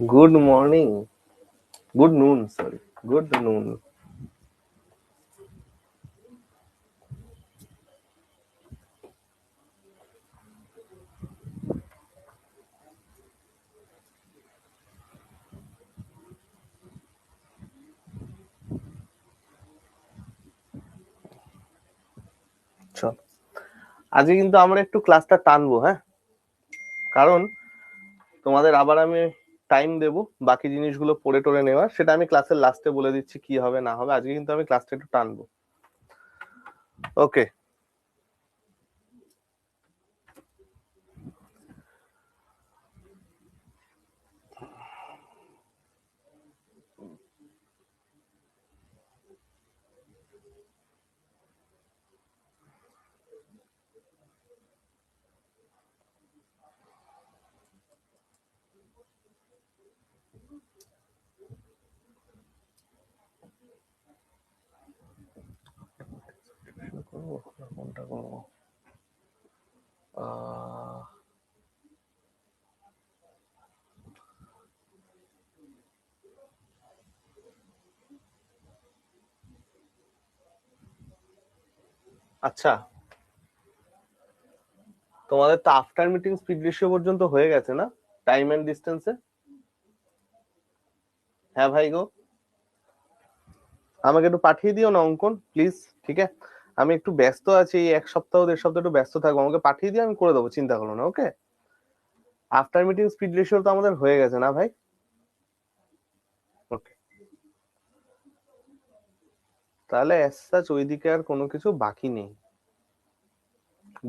Good morning. Good noon, sorry. Good noon. চল আজকে কিন্তু আমরা একটু ক্লাসটা টানবো, হ্যাঁ? কারণ তোমাদের আবার আমি টাইম দেব বাকি জিনিসগুলো পড়ে টরে নেওয়ার, সেটা আমি ক্লাসের লাস্টে বলে দিচ্ছি কি হবে না হবে। আজকে কিন্তু আমি ক্লাসটা একটু টানবো। ওকে, কোনটা করবো? আচ্ছা, তোমাদের তো আফটার মিটিং স্পিড রেশিও পর্যন্ত হয়ে গেছে না, টাইম এন্ড ডিস্টেন্সে? হ্যাঁ ভাই গো, আমাকে একটু পাঠিয়ে দিও না অঙ্কন প্লিজ। ঠিক আছে, আমি একটু ব্যস্ত আছি, এই এক সপ্তাহ দেড় সপ্তাহ একটু ব্যস্ত থাকবো, আমাকে পাঠিয়ে দিও, আমি করে দেবো, চিন্তা করো না। ওকে, আফটার মিটিং স্পিড রেশিও তো আমাদের হয়ে গেছে না ভাই? ওকে, তাহলে অ্যাজ সাচ ওইদিকে আর কোনো কিছু বাকি নেই।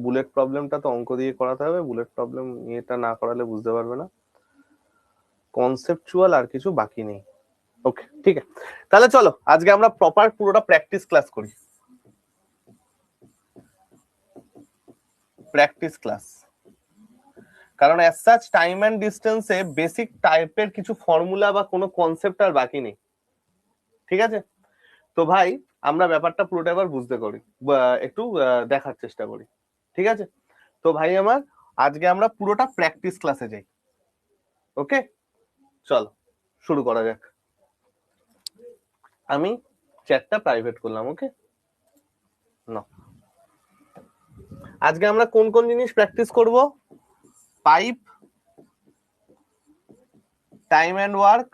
বুলেট প্রবলেমটা তো অঙ্ক দিয়ে করাতে হবে, বুলেট প্রবলেম এটা না করালে বুঝতে পারবে না। কনসেপচুয়াল আর কিছু বাকি নেই। ওকে ঠিক আছে, তাহলে চলো আজকে আমরা প্রপার পুরোটা প্র্যাকটিস ক্লাস করি। প্র্যাকটিস ক্লাস, কারণ অ্যাজ সাচ টাইম এন্ড ডিস্টেন্সে বেসিক টাইপের কিছু ফর্মুলা বা কোনো কনসেপ্ট আর বাকি নেই। ঠিক আছে, তো ভাই আমরা ব্যাপারটা পুরোটা এবার বুঝতে করি, একটু দেখার চেষ্টা করি। ঠিক আছে, তো ভাই আমার আজকে আমরা পুরোটা প্র্যাকটিস ক্লাসে যাই। ওকে, চলো শুরু করা যাক। আমি চ্যাটটা প্রাইভেট করলাম। ওকে, না আজকে আমরা কোন কোন জিনিস প্র্যাকটিস করব? Pipe, time and work,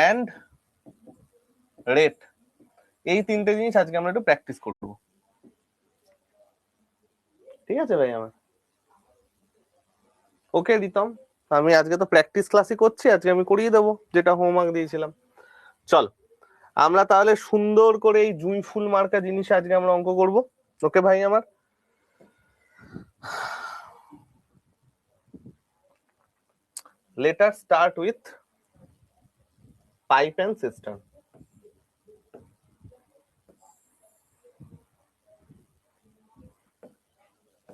and rate. এই তিনটে জিনিস আজকে আমরা একটু প্র্যাকটিস করব। ঠিক আছে ভাই আমার? ওকে দিতাম, আমি আজকে তো প্র্যাকটিস ক্লাসই করছি, আজকে আমি করিয়ে দেবো যেটা হোমওয়ার্ক দিয়েছিলাম। চল আমরা তাহলে সুন্দর করে এই জুঁই ফুল মার্কা জিনিস আজকে আমরা অঙ্ক করব। ওকে ভাই আমার, let us start with pipe and system.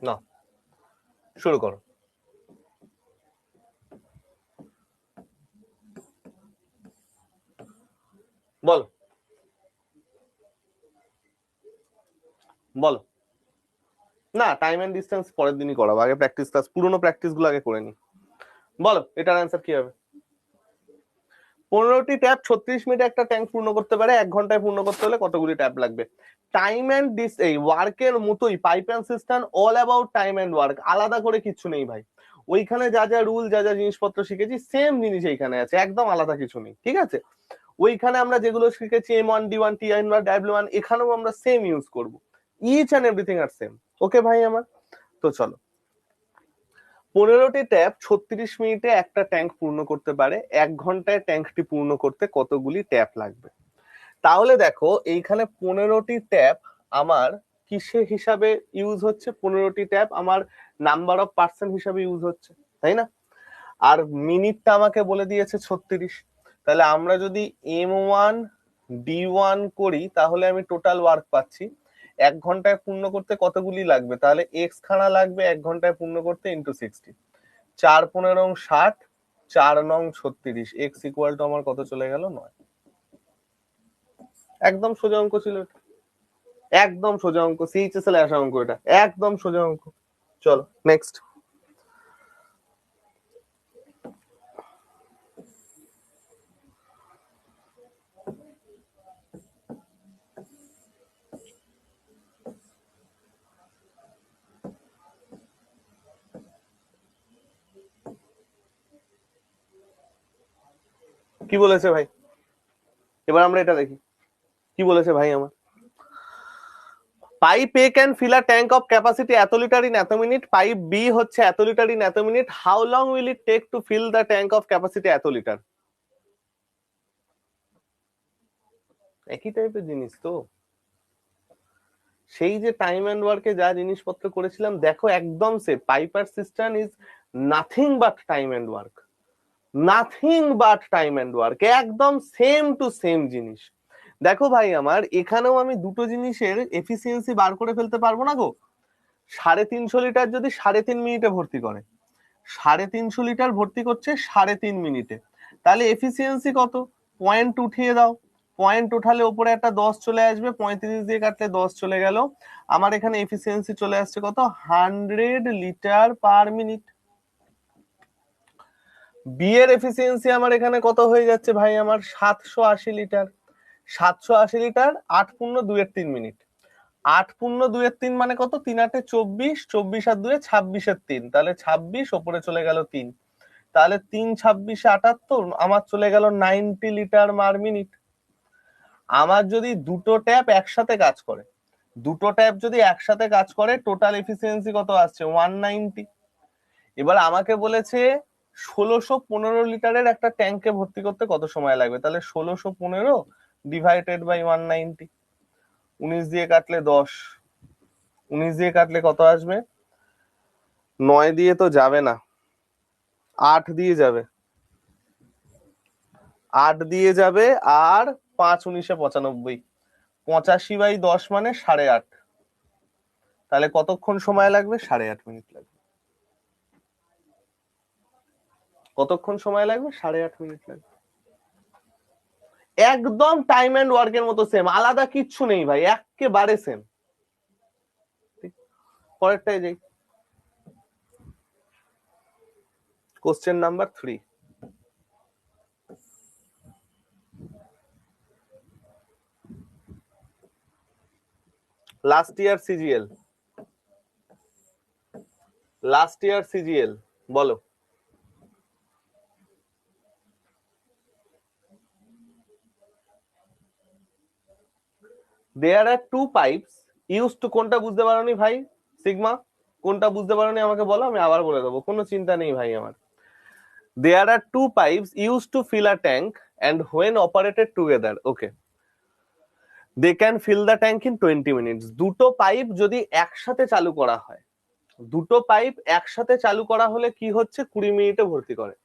না, শুরু করো। বলো বলো। না, টাইম এন্ড ডিস্টেন্স পরের দিনই করাবো, আগে প্র্যাকটিস ক্লাস, পুরোনো প্র্যাকটিস গুলো আগে করে নি। বলো এটার অ্যান্সার কি হবে? 15টি ট্যাপ 36 মিনিটে একটা ট্যাঙ্ক পূর্ণ করতে পারে, 1 ঘন্টায় পূর্ণ করতে হলে কতগুলি ট্যাপ লাগবে? টাইম এন্ড এই ওয়ার্কের মতোই pipe and system all about time and work, আলাদা করে কিছু নেই ভাই। ওইখানে যা যা রুল যা যা জিনিসপত্র শিখেছি সেম জিনিস এইখানে আছে, একদম আলাদা কিছু নেই। ঠিক আছে, ওইখানে আমরা যেগুলো শিখেছি M1 D1 T1 W1, এখানেও আমরা সেম ইউজ করব, ইচ এন্ড এভরিথিং আর সেম। ওকে ভাই আমার, তো চলো। 15টি ট্যাপ 36 মিনিটে একটা ট্যাঙ্ক পূর্ণ করতে পারে, 1 ঘন্টায় ট্যাঙ্কটি পূর্ণ করতে কতগুলি ট্যাপ লাগবে? তাহলে দেখো এইখানে 15টি ট্যাপ আমার কিসে হিসাবে ইউজ হচ্ছে? 15টি ট্যাপ আমার নাম্বার অফ পার্সন হিসাবে ইউজ হচ্ছে, তাই না? আর মিনিটটা আমাকে বলে দিয়েছে 36। তাহলে আমরা যদি M1 D1 করি তাহলে আমি টোটাল ওয়ার্ক পাচ্ছি। 1 ঘন্টায় পূর্ণ করতে কতগুলি লাগবে? তাহলে এক্স খানা লাগবে 1 ঘন্টায় পূর্ণ করতে, ইন্টু 60। 4×15=60, 4×9=36, এক্স ইকুয়াল টু আমার কত চলে গেল? 9। একদম সোজা অঙ্ক ছিল এটা, একদম সোজা অঙ্ক, সিএইচএসএল আসা অঙ্ক এটা, একদম সোজা অঙ্ক। চলো নেক্সট। কি বলেছে ভাই? এবার আমরা এটা দেখি কি বলেছে ভাই আমার। Pipe A can fill a tank of capacity এত লিটার ইন এত মিনিট, পাইপ বি হচ্ছে এত লিটার ইন এত minute, how long will it take to fill the tank of capacity এত লিটার? একই টাইপের জিনিস তো, সেই যে টাইম এন্ড ওয়ার্কে যা জিনিসপত্র করেছিলাম দেখো একদম সে পাইপার system is nothing but time and work, nothing but time and work, একদম সেম টু সেম জিনিস। দেখো ভাই আমার এখানেও আমি দুটো জিনিসের এফিসিয়েন্সি বার করে ফেলতে পারবো না গো। 350 লিটার যদি 3.5 মিনিটে ভর্তি করে, 350 লিটার ভর্তি করছে 3.5 মিনিটে, তাহলে এফিসিয়েন্সি কত? পয়েন্ট উঠিয়ে দাও, পয়েন্ট উঠালে উপরে একটা 10 চলে আসবে, 35 দিয়ে কাটলে 10 চলে গেল, আমার এখানে এফিসিয়েন্সি চলে আসছে কত? 100 লিটার পার মিনিট। বি এর এফিসিয়েন্সি আমার এখানে কত হয়ে যাচ্ছে ভাই আমার? 780 লিটার। 780 লিটার 8×2 মিনিট, 8×2 মানে কত? 3×8 24, 24 আর 2 26 3, তাহলে 26 ওপরে চলে গেল 3, তাহলে 3 26 78, আমার চলে গেল 90 লিটার পার মিনিট। আমার যদি দুটো ট্যাপ একসাথে কাজ করে, দুটো ট্যাপ যদি একসাথে কাজ করে টোটাল এফিসিয়েন্সি কত আসছে? 190। এবার আমাকে বলেছে 1615 লিটারের একটা ট্যাঙ্কে ভর্তি করতে কত সময় লাগবে, তাহলে 1615 ডিভাইডেড বাই 190, 19 দিয়ে কাটলে 10, 19 দিয়ে কাটলে কত আসবে? 9 দিয়ে তো যাবে না, 8 দিয়ে যাবে, 8 দিয়ে যাবে, আর 5×9=95, 85/10 মানে 8.5, তাহলে কতক্ষণ সময় লাগবে? 8.5 মিনিট লাগবে। কতক্ষণ সময় লাগবে? 8.5 মিনিট লাগবে। একদম টাইম এন্ড ওয়ার্কের মতো সেম, আলাদা কিচ্ছু নেই ভাই, একেবারে সেম। পরেরটাই যাই, question number 3। Last year CGL, last year CGL বলো। দেয়ার আর টু পাইপস ইউজ টু, কোনটা বুঝতে পারোনি ভাই? সিগমা, কোনটা বুঝতে পারোনি আমাকে বলো, আমি আবার বলে দেবো, কোনো চিন্তা নেই ভাই আমার। There are two pipes used to fill a tank and when operated together, okay, they can fill the tank in 20 minutes. দুটো পাইপ যদি একসাথে চালু করা হয়, দুটো পাইপ একসাথে চালু করা হলে কি হচ্ছে? 20 মিনিটে ভর্তি করে।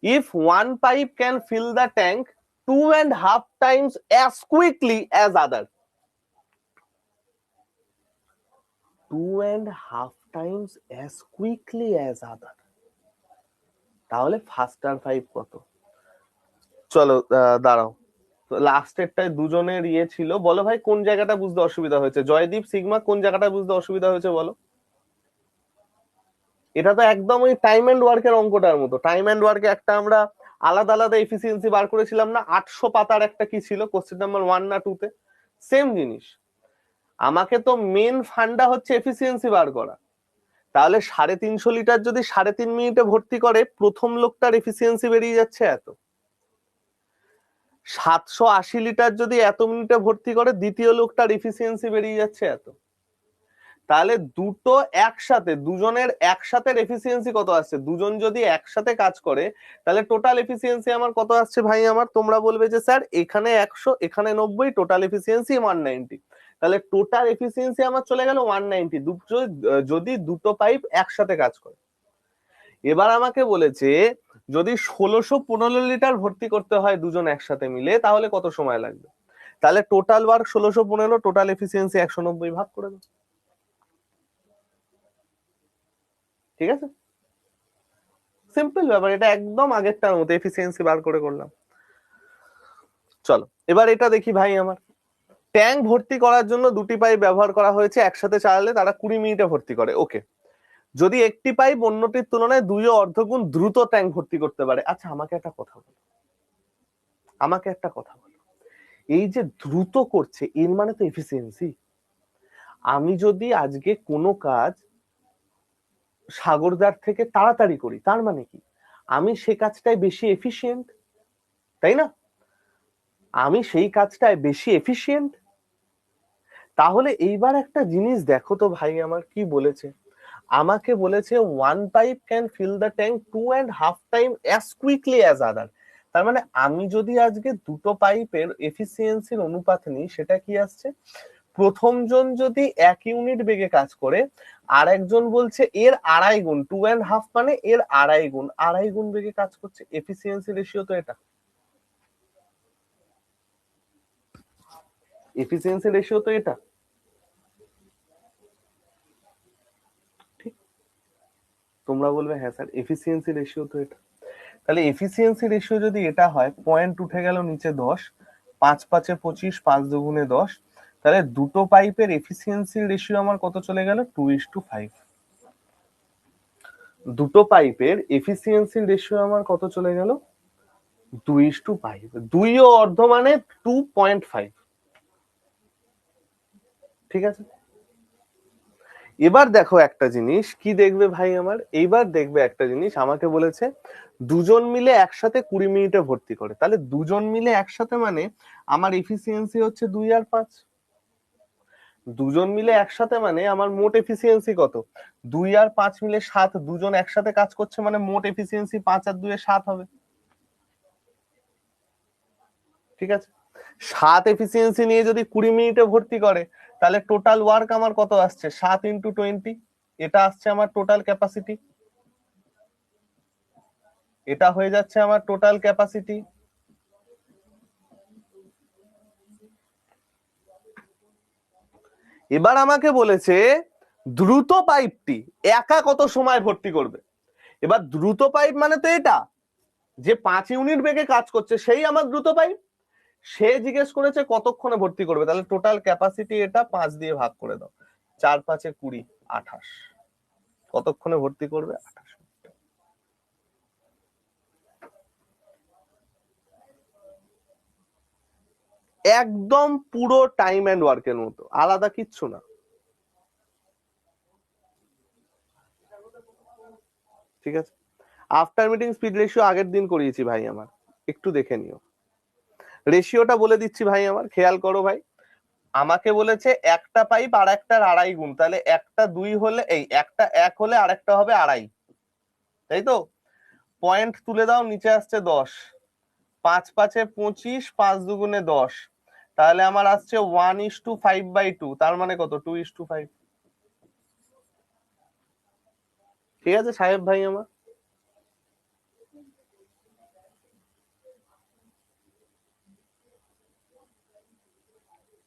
If one pipe can fill the tank 2.5 times as quickly as other, 2.5 times as quickly as other, তাহলে ফাস্টার পাইপ কত? চলো দাঁড়াও, লাস্টেরটায় দুজনের ইয়ে ছিল, বলো ভাই কোন জায়গাটা বুঝতে অসুবিধা হয়েছে? জয়দীপ, সিগমা, কোন জায়গাটা বুঝতে অসুবিধা হয়েছে বলো। এটা তো একদম ওই টাইম এন্ড ওয়ার্কের অঙ্কটার মতো। টাইম এন্ড ওয়ার্কে একটা আমরা আলাদা আলাদা এফিসিয়েন্সি বার করেছিলাম না, 800 পাতার একটা কি ছিল, কোশ্চেন নাম্বার 1 না 2 তে, সেম জিনিস। আমাকে তো মেন ফান্ডা হচ্ছে এফিসিয়েন্সি বার করা। তাহলে 350 লিটার যদি 3.5 মিনিটে ভর্তি করে, প্রথম লোকটার এফিসিয়েন্সি বেরিয়ে যাচ্ছে এত। 780 লিটার যদি এত মিনিটে ভর্তি করে, দ্বিতীয় লোকটার এফিসিয়েন্সি বেরিয়ে যাচ্ছে এত। তাহলে দুটো একসাথে, দুজনের একসাথে এফিসিয়েন্সি কত আসছে? দুজন যদি একসাথে কাজ করে তাহলে টোটাল এফিসিয়েন্সি আমার কত আসছে ভাই আমার? তোমরা বলবে যে স্যার এখানে 100 এখানে 90, টোটাল এফিসিয়েন্সি 190, তাহলে টোটাল এফিসিয়েন্সি আমার চলে গেল 190, যদি দুটো পাইপ একসাথে কাজ করে। এবার আমাকে বলেছে যদি 1615 লিটার ভর্তি করতে হয় দুজন একসাথে মিলে, তাহলে কত সময় লাগবে? তাহলে টোটাল ওয়ার্ক 1615, টোটাল এফিসিয়েন্সি 190, ভাগ করে দাও। ঠিক আছে, সিম্পল ব্যাপার, এটা একদম আগেরটার মতো এফিসিয়েন্সি বার করে করলাম। চলো এবার এটা দেখি ভাই আমার। ট্যাঙ্ক ভর্তি করার জন্য দুটি পাইপ ব্যবহার করা হয়েছে, একসাথে চালালে তারা 20 মিনিটে ভর্তি করে। ওকে, যদি একটি পাইপ অন্যটির তুলনায় 2.5 গুণ দ্রুত ট্যাঙ্ক ভর্তি করতে পারে। আচ্ছা আমাকে একটা কথা বলো, আমাকে একটা কথা বলো, এই যে দ্রুত করছে এর মানে তো এফিসিয়েন্সি। আমি যদি আজকে কোনো কাজ সাগরদার থেকে তাড়াতাড়ি করি, তার মানে কি? আমি সে কাজটাই বেশি এফিশিয়েন্ট, তাই না? আমি সেই কাজটায় বেশি এফিশিয়েন্ট। তাহলে এইবার একটা জিনিস দেখো তো ভাই আমার কি বলেছে, আমাকে বলেছে one pipe can fill the tank 2.5 time as quickly as other. তার মানে আমি যদি আজকে দুটো পাইপের এফিসিয়েন্সির অনুপাত নিই, সেটা কি আসছে, প্রথম জন যদি 1 ইউনিট বেগে কাজ করে, আর একজন বলছে এর 2.5 গুণ, 2.5 মানে এর 2.5 গুণ, 2.5 গুণ বেগে কাজ করছে, এফিসিয়েন্সি রেশিও তো এটা, এফিসিয়েন্সি রেশিও তো এটা। তোমরা বলবে হ্যাঁ স্যার এফিসিয়েন্সি রেশিও তো এটা। তাহলে এফিসিয়েন্সি রেশিও যদি এটা হয়, পয়েন্ট উঠে গেল নিচে 10, 5 5 এ 25, 5 দুগুণে 10, তাহলে দুটো পাইপের এফিসিয়েন্সি রেশিও আমার কত চলে গেল, 2:5। দুটো পাইপের এফিসিয়েন্সি রেশিও আমার কত চলে গেল, 2:5। 2 ও অর্ধ মানে 2.5। ঠিক আছে, এবার দেখো একটা জিনিস কি দেখবে ভাই আমার, এইবার দেখবে একটা জিনিস, আমাকে বলেছে দুজন মিলে একসাথে 20 মিনিটে ভর্তি করে। তাহলে দুজন মিলে একসাথে মানে আমার এফিসিয়েন্সি হচ্ছে 2 আর 5। দুজন মিলে একসাথে মানে আমার মোট এফিসিয়েন্সি কত, 2 আর 5 মিলে 7। দুজন একসাথে কাজ করছে মানে মোট এফিসিয়েন্সি 5 আর 2 এ 7 হবে। ঠিক আছে, 7 এফিসিয়েন্সি নিয়ে যদি 20 মিনিটে ভর্তি করে, তাহলে টোটাল ওয়ার্ক আমার কত আসছে, 7 × 20, এটা আসছে আমার টোটাল ক্যাপাসিটি, এটা হয়ে যাচ্ছে আমার টোটাল ক্যাপাসিটি। এবার আমাকে বলেছে দ্রুত পাইপটি একা কত সময় ভর্তি করবে। এবার দ্রুত পাইপ মানে তো এটা, যে 5 ইউনিট বেগে কাজ করছে সেই আমার দ্রুত পাইপ, সে জিজ্ঞেস করেছে কতক্ষণে ভর্তি করবে। তাহলে টোটাল ক্যাপাসিটি এটা 5 দিয়ে ভাগ করে দাও, 4 5 এ 20, 28। কতক্ষণে ভর্তি করবে, 28। একদম পুরো টাইম এন্ড ওয়ার্কের মতো, আলাদা কিচ্ছু না। ঠিক আছে, আফটার মিটিং স্পিড রেশিও আগের দিন করিয়েছি ভাই আমার, একটু দেখে নিও। রেশিওটা বলে দিচ্ছি ভাই আমার, খেয়াল করো ভাই। আমাকে বলেছে একটা পাইপ আর একটার 2.5 গুণ, তাহলে একটা 2 হলে এই একটা 1 হলে আরেকটা হবে 2.5, তাই তো? পয়েন্ট তুলে দাও, নিচে আসছে 10, 5 5 এ 25, 5 দুগুণে 10, তাহলে আমার আসছে 1:5/2, তার মানে কত, 2:5। ঠিক আছে সাহেব ভাই আমার,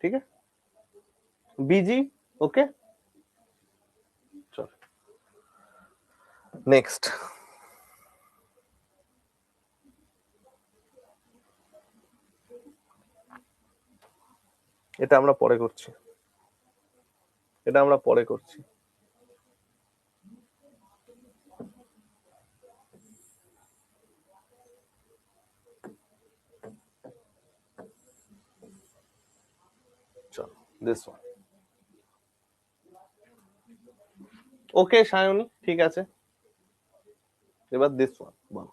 ঠিক আছে বিজি, ওকে চল নেক্সট। এটা আমরা পরে করছি, এটা আমরা পরে করছি। চল দিস ওয়ান, ওকে সায়নী ঠিক আছে, এবার দিস ওয়ান বল।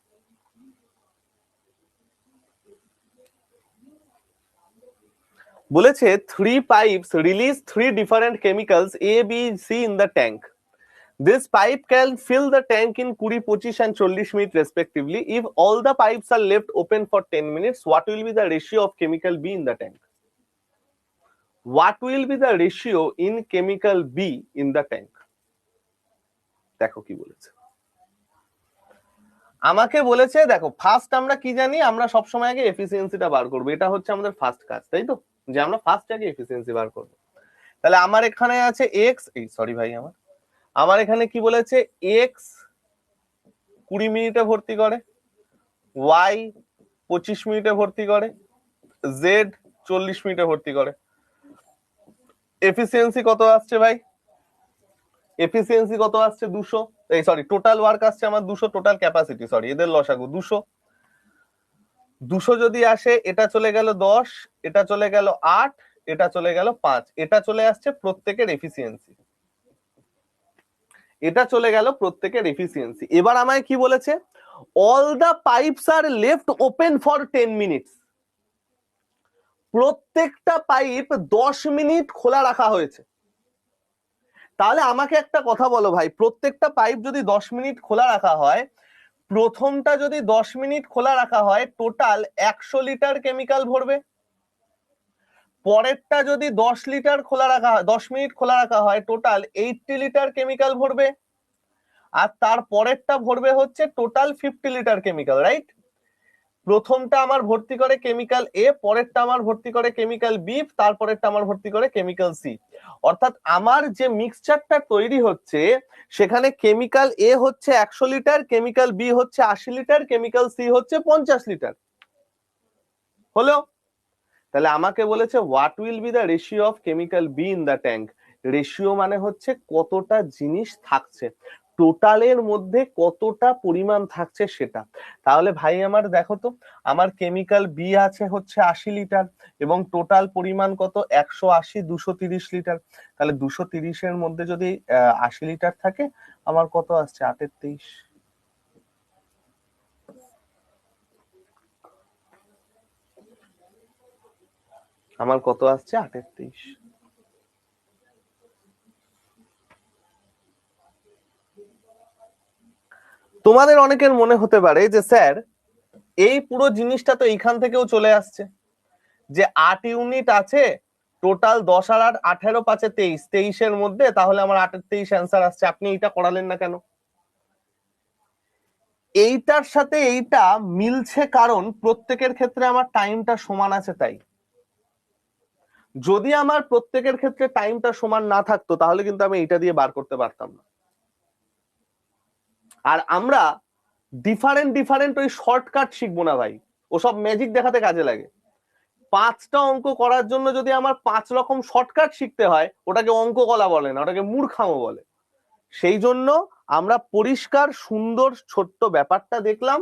বলেছে 3 pipes release 3 different chemicals A, B, C in the tank. This pipe can fill the tank in 20, 25 and 40 minutes respectively. If all the pipes are left open for 10 minutes, what will be the ratio of chemical B in the tank? What will be the ratio in chemical B in the tank? দেখো কি বলেছে, আমাকে বলেছে দেখো first আমরা কি জানি, আমরা সবসময় আগে এফিসিয়েন্সিটা বার করবো, এটা হচ্ছে আমাদের ফার্স্ট কাজ, তাই তো, যে আমরা ফার্স্ট আগে এফিসিয়েন্সি বার করবো। তাহলে আমার এখানে আছে এক্স, এই সরি ভাই আমার এখানে কি বলেছে, এক্স 20 মিনিটে ভর্তি করে, ওয়াই 25 মিনিটে ভর্তি করে, জেড 40 মিনিটে ভর্তি করে। এফিসিয়েন্সি কত আসছে ভাই, এফিসিয়েন্সি কত আসছে 200, এই সরি টোটাল ওয়ার্ক আসছে আমার 200, টোটাল ক্যাপাসিটি সরি এদের লসাগু 200। 200 যদি আসে, এটা চলে গেল 10, এটা চলে গেল 8, এটা চলে গেল 5, এটা চলে আসছে প্রত্যেকের এফিসিয়েন্সি, এটা চলে গেল প্রত্যেকের এফিসিয়েন্সি। এবার আমায় কি বলেছে, all the pipes are left open for 10 minutes. প্রত্যেকটা পাইপ 10 মিনিট খোলা রাখা হয়েছে। তাহলে আমাকে একটা কথা বলো ভাই, প্রত্যেকটা পাইপ যদি 10 মিনিট খোলা রাখা হয়, প্রথমটা যদি 10 মিনিট খোলা রাখা হয় টোটাল 100 লিটার কেমিক্যাল ভরবে। পরেরটা যদি 10 লিটার খোলা রাখা হয়, 10 মিনিট খোলা রাখা হয়, টোটাল 80 লিটার কেমিক্যাল ভরবে। আর তার পরেরটা ভরবে হচ্ছে টোটাল 50 লিটার কেমিক্যাল, রাইট? প্রথমটা আমার ভর্তি করে কেমিক্যাল এ, পরেরটা আমার ভর্তি করে কেমিক্যাল বি, তারপরেরটা আমার ভর্তি করে কেমিক্যাল সি। অর্থাৎ আমার যে মিক্সচারটা তৈরি হচ্ছে সেখানে কেমিক্যাল এ হচ্ছে 100 লিটার, কেমিক্যাল বি হচ্ছে 80 লিটার, কেমিক্যাল সি হচ্ছে 50 লিটার। হলো? তাহলে আমাকে বলেছে what will be the ratio of chemical be in the tank. Ratio মানে হচ্ছে কতটা জিনিস থাকছে, টোটালের মধ্যে কতটা পরিমাণ থাকছে সেটা। তাহলে ভাই আমার দেখো তো, আমার কেমিক্যাল বি আছে হচ্ছে 80 লিটার এবং টোটাল পরিমাণ কত, 180, 230 লিটার। তাহলে 230-এর মধ্যে যদি 80 লিটার থাকে, আমার কত আসছে, 8-23। আমার কত আসছে, 8-23। তোমাদের অনেকের মনে হতে পারে যে স্যার এই পুরো জিনিসটা তো এইখান থেকেও চলে আসছে, যে 8 ইউনিট আছে, টোটাল 10 আর 8, 18 5 23, 23-এর মধ্যে, তাহলে আমার 8-23 অ্যান্সার আসছে। আপনি এইটা করালেন না কেন? এইটার সাথে এইটা মিলছে কারণ প্রত্যেকের ক্ষেত্রে আমার টাইমটা সমান আছে তাই। যদি আমার প্রত্যেকের ক্ষেত্রে টাইমটা সমান না থাকতো তাহলে কিন্তু আমি এইটা দিয়ে বার করতে পারতাম না। আর আমরা ডিফারেন্ট ওই শর্টকাট শিখবো না ভাই, ওসব ম্যাজিক দেখাতে কাজে লাগে। 5টা অঙ্ক করার জন্য যদি আমার 5 রকম শর্টকাট শিখতে হয়, ওটাকে অঙ্ক কলা বলে না, ওটাকে মূর্খামো বলে। সেই জন্য আমরা পরিষ্কার সুন্দর ছোট্ট ব্যাপারটা দেখলাম,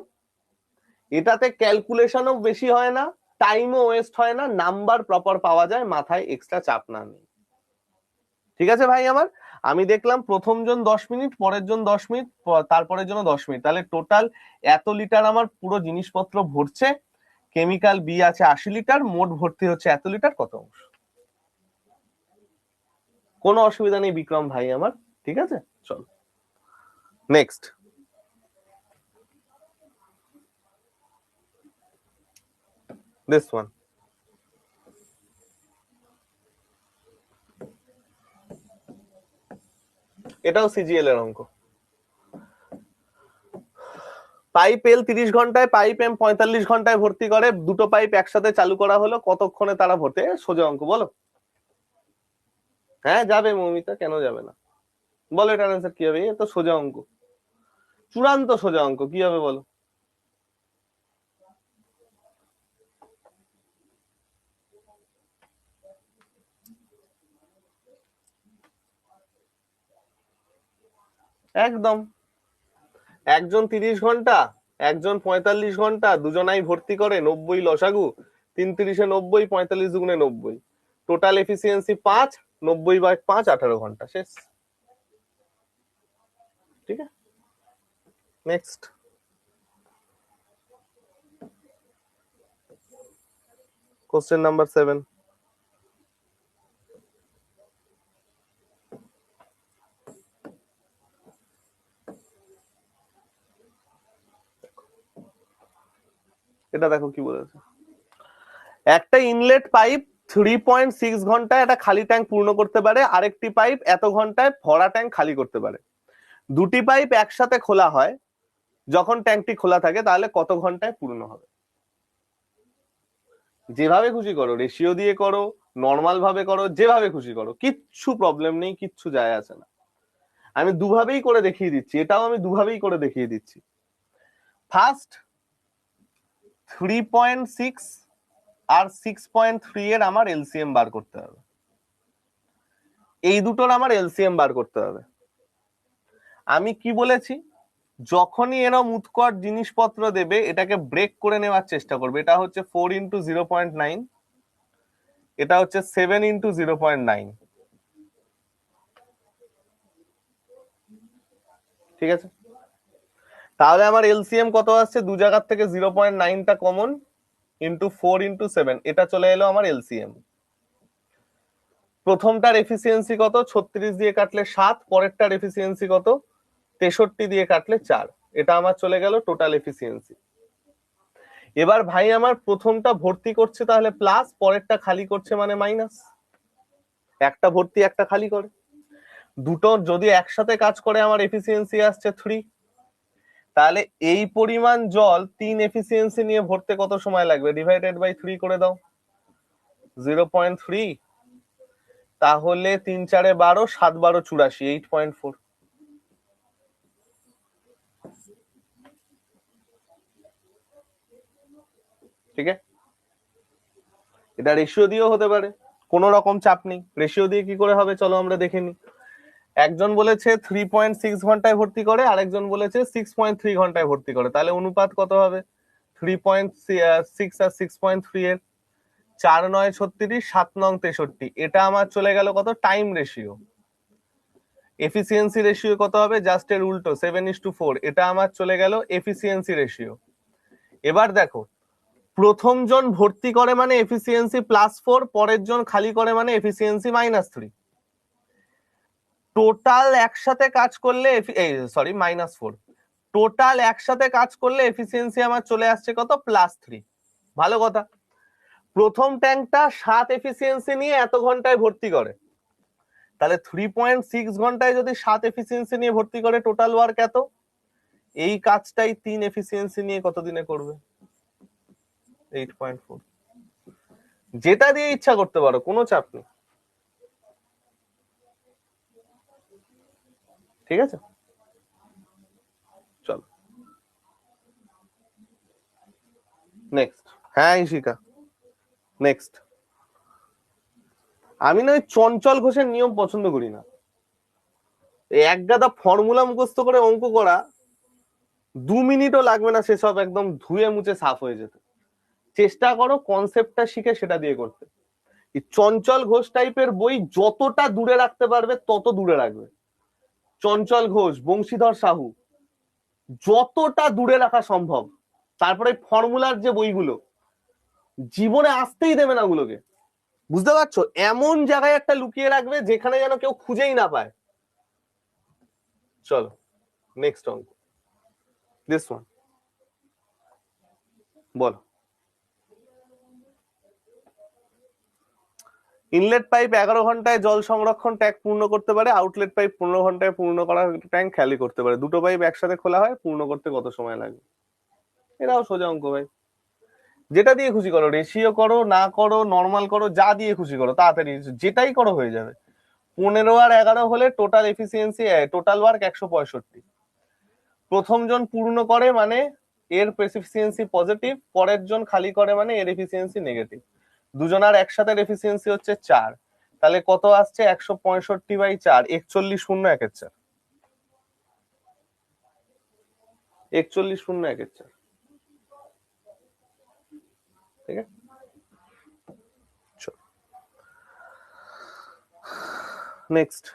এটাতে ক্যালকুলেশনও বেশি হয় না, টাইমও ওয়েস্ট হয় না, নাম্বার প্রপার পাওয়া যায়, মাথায় এক্সট্রা চাপ না নেই। ঠিক আছে ভাই আমার, আমি দেখলাম প্রথম জন 10 মিনিট, পরের জন 10 মিনিট, তারপরের জন্য 10 মিনিট, তাহলে টোটাল এত লিটার আমার পুরো জিনিসপত্র ভরছে। কেমিক্যাল বি আছে 80 লিটার, মোট ভর্তি হচ্ছে এত লিটার, কত অংশ? কোনো অসুবিধা নেই বিক্রম ভাই আমার, ঠিক আছে। চল নেক্সট। দিস ওয়ান, এটাও সিজিএল এর অঙ্ক। পাইপ এল 30 ঘন্টায়, পাইপ এম 45 ঘন্টায় ভর্তি করে, দুটো পাইপ একসাথে চালু করা হলো, কতক্ষণে তারা ভর্তি? সোজা অঙ্ক, বলো। হ্যাঁ যাবে মৌমিতা, কেন যাবে না? বলো এটার অ্যান্সার কি হবে? এ তো সোজা অঙ্ক, চূড়ান্ত সোজা অঙ্ক, কি হবে বলো? একদম, একজন 30 ঘন্টা, একজন 45 ঘন্টা, দুজনাই ভর্তি করে, 90 লসাগু, 3 3-এ 90, 45 দুগুণে 90, টোটাল এফিসিয়েন্সি 5, 90/5, 18 ঘন্টা, শেষ। ঠিক আছে, নেক্সট। Question number 7। এটা দেখো কি বলেছে, একটা ইনলেট পাইপ 3.6 ঘন্টায় একটা খালি ট্যাঙ্ক পূর্ণ করতে পারে, আরেকটি পাইপ এত ঘন্টায় ভরা ট্যাঙ্ক খালি করতে পারে। দুটি পাইপ একসাথে খোলা হয়, যখন ট্যাঙ্কটি খোলা থাকে তাহলে কত ঘন্টায় পূর্ণ হবে? যেভাবে খুশি করো, রেশিও দিয়ে করো, নর্মাল ভাবে করো, যেভাবে খুশি করো, কিচ্ছু প্রবলেম নেই, কিচ্ছু যায় আসে না। আমি দুভাবেই করে দেখিয়ে দিচ্ছি, এটাও আমি দুভাবেই করে দেখিয়ে দিচ্ছি। ফার্স্ট 3.6 আর 6.3 এর আমার এলসিএম বার করতে হবে, এই দুটোর আমার এলসিএম বার করতে হবে। আমি কি বলেছি, যখনই এরম উৎকট জিনিসপত্র দেবে এটাকে ব্রেক করে নেওয়ার চেষ্টা করবে। এটা হচ্ছে 4 × 0.9, এটা হচ্ছে 7 × 0.9, ঠিক আছে। তাহলে আমার এলসিএম কত আসছে, দু জায়গার থেকে 0.9টা কমন, ইন্টু 4 × 7, এটা চলে এলো আমার এলসিএম। প্রথমটার এফিসিয়েন্সি কত, 36 দিয়ে কাটলে 7, পরেরটার এফিসিয়েন্সি কত, 63 দিয়ে কাটলে 4, এটা আমার চলে গেল টোটাল এফিসিয়েন্সি। এবার ভাই আমার প্রথমটা ভর্তি করছে তাহলে প্লাস, পরেরটা খালি করছে মানে মাইনাস, একটা ভর্তি একটা খালি করে, দুটো যদি একসাথে কাজ করে আমার এফিসিয়েন্সি আসছে 3। তাহলে এই পরিমাণ জল 3 এফিসিয়েন্সি নিয়ে ভরতে কত সময় লাগবে, ডিভাইডেড বাই 3 করে দাও, 0.3, তাহলে 3 4 12, 7 12 84, 8.4। ঠিক আছে, এটা রেশিও দিয়েও হতে পারে, কোনো রকম চাপ নেই। রেশিও দিয়ে কি করে হবে চলো আমরা দেখে নিই। একজন বলেছে 3.6 ঘন্টায় ভর্তি করে, আরেকজন বলেছে 6.3 ঘন্টায় ভর্তি করে, তাহলে অনুপাত কত হবে, 3.6 আর 6.3 এর 4 9 36, 7 9 63, এটা আমার চলে গেল কত, টাইম রেশিও। এফিসিয়েন্সি রেশিও কত হবে, জাস্ট এর উল্টো, 7:4, এটা আমার চলে গেল এফিসিয়েন্সি রেশিও। এবার দেখো, প্রথম জন ভর্তি করে মানে এফিসিয়েন্সি +4, পরের জন খালি করে মানে এফিসিয়েন্সি -3। টোটাল একসাথে কাজ করলে সরি -4, টোটাল একসাথে কাজ করলে এফিসিয়েন্সি আমার চলে আসছে কত, +3। ভালো কথা। প্রথম ট্যাঙ্কটা 7 এফিসিয়েন্সি নিয়ে এত ঘন্টায় ভর্তি করে, তাহলে 3.6 ঘন্টায় যদি 7 এফিসিয়েন্সি নিয়ে ভর্তি করে, টোটাল ওয়ার্ক এত। এই কাজটাই 3 এফিসিয়েন্সি নিয়ে কত দিনে করবে, 8.4। যেটা দিয়ে ইচ্ছা করতে পারো, কোনো চাপ নেই। ঠিক আছে, চলো নেক্সট। হ্যাঁ ইশিকা, নেক্সট। আমি না ওই চঞ্চল ঘোষের নিয়ম পছন্দ করি না, এক গাদা ফর্মুলা মুখস্থ করে অঙ্ক করা, 2 মিনিটও লাগবে না সেসব একদম ধুয়ে মুছে সাফ হয়ে যেত। চেষ্টা করো কনসেপ্টটা শিখে সেটা দিয়ে করতে। এই চঞ্চল ঘোষ টাইপের বই যতটা দূরে রাখতে পারবে তত দূরে রাখবে। চঞ্চল ঘোষ, বংশীধর সাহু, যতটা দূরে রাখা সম্ভব। তারপরে ফর্মুলার যে বইগুলো, জীবনে আসতেই দেবে না ওগুলোকে, বুঝতে পারছো, এমন জায়গায় একটা লুকিয়ে রাখবে যেখানে যেন কেউ খুঁজেই না পায়। চলো নেক্সট অঙ্ক, দিস ওয়ান, বলো। ইনলেট পাইপ 11 ঘন্টায় জল সংরক্ষণ ট্যাঙ্ক পূর্ণ করতে পারে, আউটলেট পাইপ 15 ঘন্টায় পূর্ণ করা ট্যাঙ্ক খালি করতে পারে, দুটো পাইপ একসাথে খোলা হয়, পূর্ণ করতে কত সময় লাগে। এটাও সোজা অঙ্ক ভাই, যেটা দিয়ে খুশি করো, রেশিও করো না করো, নর্মাল করো, যা দিয়ে খুশি করো, তাড়াতাড়ি যেটাই করো হয়ে যাবে। 15 আর 11 হলে টোটাল এফিসিয়েন্সি, টোটাল ওয়ার্ক 165। প্রথম জন পূর্ণ করে মানে এর এফিসিয়েন্সি পজিটিভ, পরের জন খালি করে মানে এর এফিসিয়েন্সি নেগেটিভ। দুজনার একসাথে এফিসিয়েন্সি হচ্ছে 4, তাহলে কত আসছে, 165/4, 41 0 1 4, 41 0 1 4। ঠিক আছে, নেক্সট।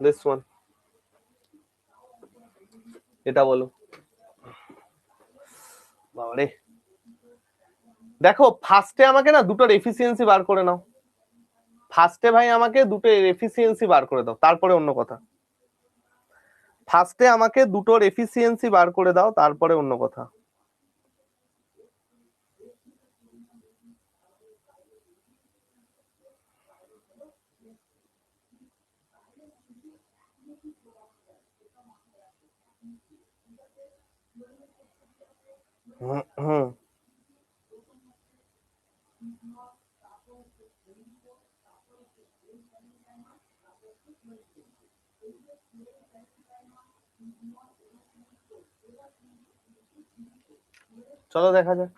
দিস ওয়ান, এটা বলো। বাবারে, দেখো ফার্স্টে আমাকে না দুটোর এফিসিয়েন্সি বার করে নাও, ফার্স্টে ভাই আমাকে দুটো এফিসিয়েন্সি বার করে দাও, তারপরে অন্য কথা। ফার্স্টে আমাকে দুটোর এফিসিয়েন্সি বার করে দাও, তারপরে অন্য কথা। হুম, চলো দেখা যাক।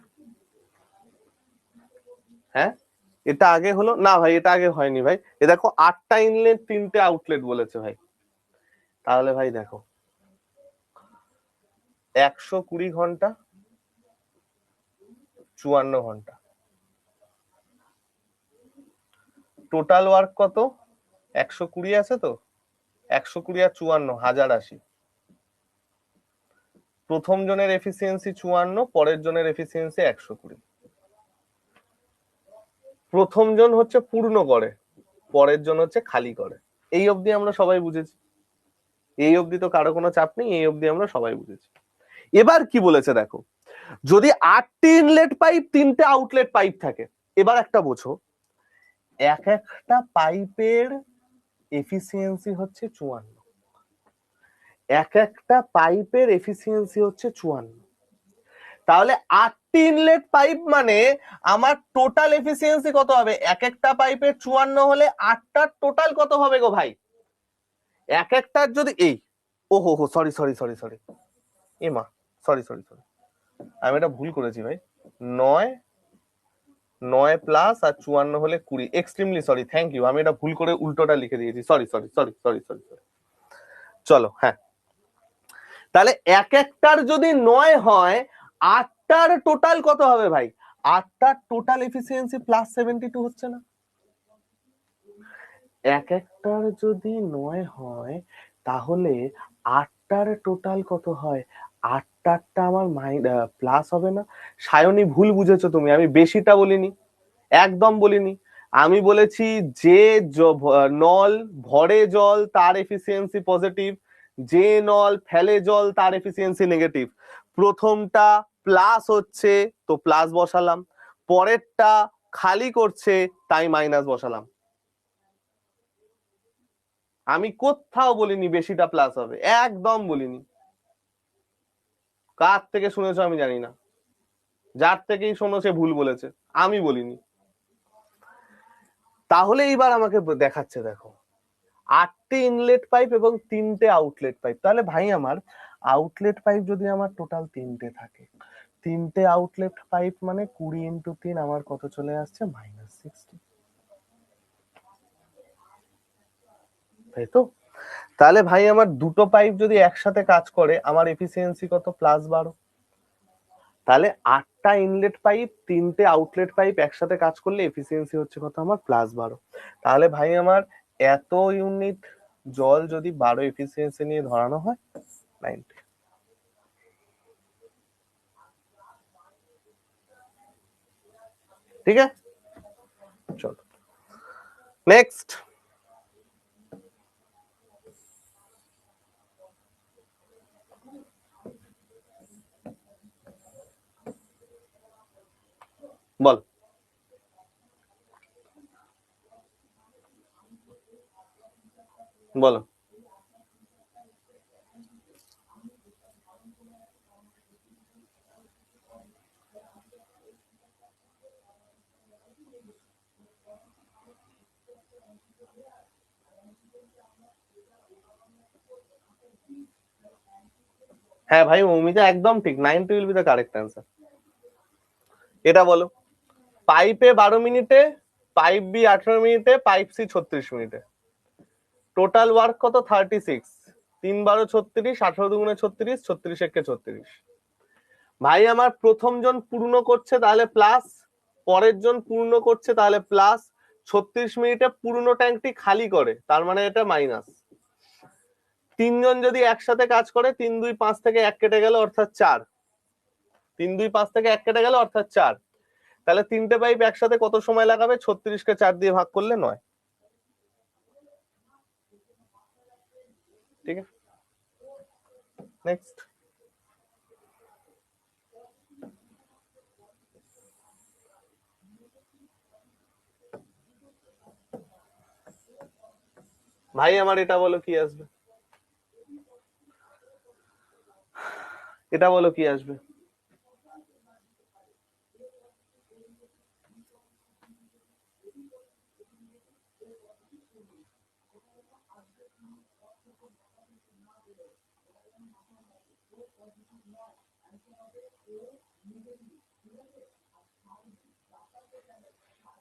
হ্যাঁ, এটা আগে হলো না ভাই, এটা আগে হয়নি ভাই। এ দেখো 8টা ইনলেট 3টে আউটলেট বলেছে ভাই, তাহলে ভাই দেখো 120 ঘন্টা 54 ঘন্টা। টোটাল ওয়ার্ক কত? 120 আছে তো, 120 আর 54 1080। প্রথম জনের এফিসিয়েন্সি 54, পরের জনের এফিসিয়েন্সি 120। প্রথম জন হচ্ছে পূর্ণ করে, পরের জন হচ্ছে খালি করে। এই অবধি আমরা সবাই বুঝেছি, এই অবধি তো কারো কোনো চাপ নেই, এই অবধি আমরা সবাই বুঝেছি। এবার কি বলেছে দেখো, যদি 8টি ইনলেট পাইপ 3টে আউটলেট পাইপ থাকে, এবার একটা বোঝো, এক একটা পাইপের এফিসিয়েন্সি হচ্ছে 54, এক একটা পাইপের এফিসিয়েন্সি হচ্ছে 54। তাহলে 8টি ইনলেট পাইপ মানে আমার টোটাল এফিসিয়েন্সি কত হবে? এক একটা পাইপের 54 হলে 8টার টোটাল কত হবে গো ভাই? এক একটার যদি এই ওহো হো সরি সরি সরি সরি এমা সরি সরি সরি আমি এটা ভুল করেছি ভাই। 9 9 প্লাস আর 54 হলে 20। এক্সট্রিমলি সরি, থ্যাংক ইউ, আমি এটা ভুল করে উল্টোটা লিখে দিয়েছি, sorry sorry sorry sorry sorry sorry. চলো হ্যাঁ, তাহলে এক একটার যদি 9 হয়, 8টার টোটাল কত হবে ভাই? 8টার টোটাল এফিসিয়েন্সি প্লাস 72 হচ্ছে না? এক একটার যদি 9 হয় তাহলে 8টার টোটাল কত হয়? 8টারটা আমার প্লাস হবে না? সায়নী ভুল বুঝেছো তুমি, আমি বেশিটা বলিনি, একদম বলিনি। আমি বলেছি যে নল ভরে জল তার এফিসিয়েন্সি পজিটিভ, যে নল ফেলে জল তার এফিসিয়েন্সি নেগেটিভ। প্রথমটা প্লাস হচ্ছে তো প্লাস বসালাম, পরেরটা খালি করছে তাই মাইনাস বসালাম। আমি কোথাও বলিনি বেশিটা প্লাস হবে, একদম বলিনি। কার থেকে শুনেছো আমি জানি না, যার থেকেই শোনো সে ভুল বলেছে, আমি বলিনি। তাহলে এইবার আমাকে দেখাচ্ছে দেখো 8টি ইনলেট পাইপ এবং 3টে আউটলেট পাইপ। তাহলে ভাই আমার আউটলেট পাইপ যদি আমার টোটাল 3টে থাকে, 3টে আউটলেট পাইপ মানে 20 ইন্টু 3 আমার কত চলে আসছে? -60, তাই তো? তাহলে ভাই আমার দুটো পাইপ যদি একসাথে কাজ করে আমার এফিসিয়েন্সি কত? +12। তাহলে 8টা ইনলেট পাইপ 3টে আউটলেট পাইপ একসাথে কাজ করলে এফিসিয়েন্সি হচ্ছে কত আমার? +12। তাহলে ভাই আমার এত ইউনিট জল যদি 12 এফিসিয়েন্সি নিয়ে ধরানো হয় 90। ঠিক আছে, চলো নেক্সট। বল বলো। হ্যাঁ ভাই, মৌমিতা একদম ঠিক, 90 will be the correct answer. এটা বলো, পাইপে 12 মিনিটে, পাইপ বি 18 মিনিটে, পাইপ সি 36 মিনিটে, টোটাল ওয়ার্ক কত? 36। 3 12 36, 18 দুগুণে 36, 36 একে 36। ভাই আমার প্রথম জন পূর্ণ করছে তাহলে প্লাস, পরের জন পূর্ণ করছে তাহলে প্লাস, 36 মিনিটে পূর্ণ ট্যাঙ্কটি খালি করে তার মানে এটা মাইনাস। তিনজন যদি একসাথে কাজ করে, 3 2 5 থেকে 1 কেটে গেল অর্থাৎ 4, 3 2 5 থেকে 1 কেটে গেল অর্থাৎ 4। তাহলে 3টে পাইপ একসাথে কত সময় লাগাবে? 36কে 4 দিয়ে ভাগ করলে 9। ঠিক আছে, নেক্সট। ভাই আমার এটা বলো কি আসবে, এটা বলো কি আসবে?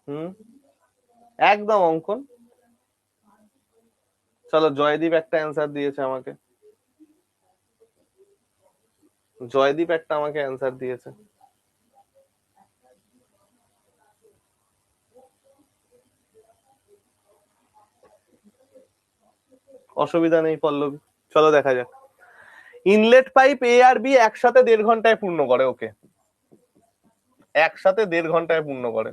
হুম, একদম অঙ্কন। চলো জয়দীপ একটা অ্যান্সার দিয়েছে আমাকে, জয়দীপ একটা আমাকে অ্যান্সার দিয়েছে। অসুবিধা নেই পল্লবী, চলো দেখা যাক। ইনলেট পাইপ এ আর বি একসাথে 1.5 ঘন্টায় পূর্ণ করে, ওকে, একসাথে 1.5 ঘন্টায় পূর্ণ করে।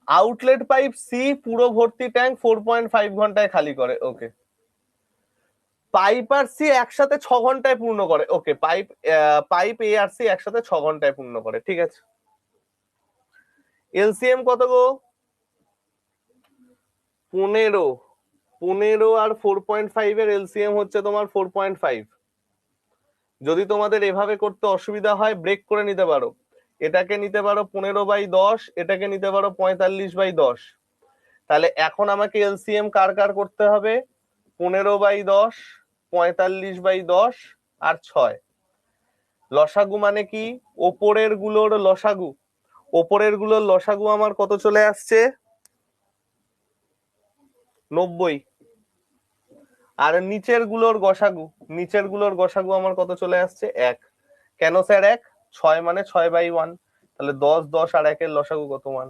আউটলেট পাইপ সি পুরো ভর্তি ট্যাঙ্ক 4.5 ঘন্টায় খালি করে, ওকে। পাইপ আর সি একসাথে 6 ঘন্টায় পূর্ণ করে, ওকে। পাইপ এ আর সি একসাথে 6 ঘন্টায় পূর্ণ করে, ঠিক আছে। এলসিএম কত গো? 15। 15 আর 4.5 এর এলসিএম হচ্ছে তোমার 4.5। যদি তোমাদের এভাবে করতে অসুবিধা হয় ব্রেক করে নিতে পারো, এটাকে নিতে পারো 15/10, এটাকে নিতে পারো 45/10। তাহলে এখন আমাকে এলসিএম কার কার করতে হবে? 15/10, 45/10 আর 6। লসাগু মানে কি? ওপরের গুলোর লসাগু, ওপরের গুলোর লসাগু আমার কত চলে আসছে? 90। আর নিচের গুলোর গসাগু, নিচের গুলোর গসাগু আমার কত চলে আসছে? 1। কেন স্যার 1? 6 মানে 6/1, তাহলে 10, 10 আর 1 এর লসাগু কত? 1।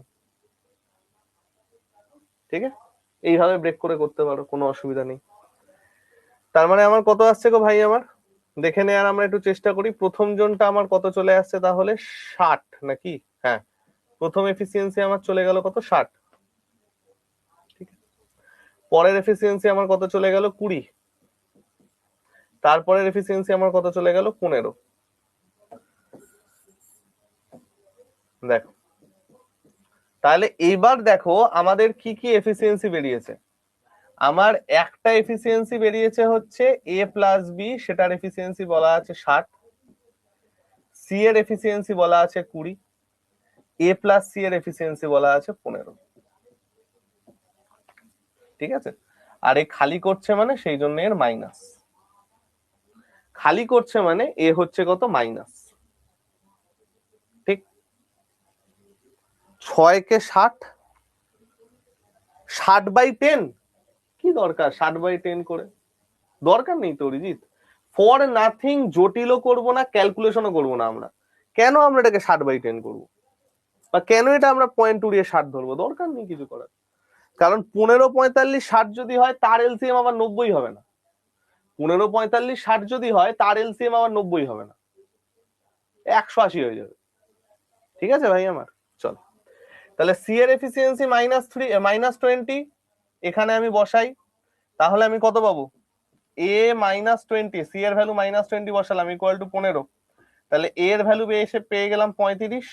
ঠিক আছে, এইভাবে ব্রেক করে করতে পারো, কোনো অসুবিধা নেই। তার মানে আমার কত আসছে গো ভাই? আমার দেখে নে, আর আমরা একটু চেষ্টা করি। প্রথম জনটা আমার কত চলে আসছে তাহলে? 60 নাকি? হ্যাঁ, প্রথম এফিসিয়েন্সি আমার চলে গেল কত? 60। ঠিক আছে, পরের এফিসিয়েন্সি আমার কত চলে গেল? 20। তারপরের এফিসিয়েন্সি আমার কত চলে গেল? 15। দেখো, তাহলে এইবার দেখো আমাদের কি কি এফিসিয়েন্সি বেরিয়েছে। আমার একটা এফিসিয়েন্সি বেরিয়েছে হচ্ছে এ প্লাস বি, সেটার এফিসিয়েন্সি বলা আছে 60। সি এর এফিসিয়েন্সি বলা আছে 20। এ প্লাস সি এর এফিসিয়েন্সি বলা আছে 15। ঠিক আছে, আর এ খালি করছে মানে সেই জন্য এর মাইনাস। খালি করছে মানে এ হচ্ছে কত? মাইনাস। ঠিক, 6 কে 60, 60/10। কি দরকার 60/10 করে? দরকার নেই তো অরিজিৎ। ফর নাথিং, জটিলও করবো না, ক্যালকুলেশনও করবো না আমরা। কেন আমরা এটাকে 60/10 করবো, বা কেন এটা আমরা পয়েন্ট উড়িয়ে 60 ধরবো? দরকার নেই কিছু করার। কারণ 15, 45, 60 যদি হয় তার এলসিএম আবার 90 হবে না। 15, 45, 60 যদি হয় তার এলসিএম আবার 90 হবে না, 180 হয়ে যাবে। ঠিক আছে ভাই আমার, চল। তাহলে সি এর এফিসিয়েন্সি -20, এখানে আমি বসাই। তাহলে আমি কত পাবো? এ -20, সি এর ভ্যালু -20 বসালাম, ইকুয়াল টু 15। তাহলে এ এর ভ্যালু পেয়ে গেলাম 35।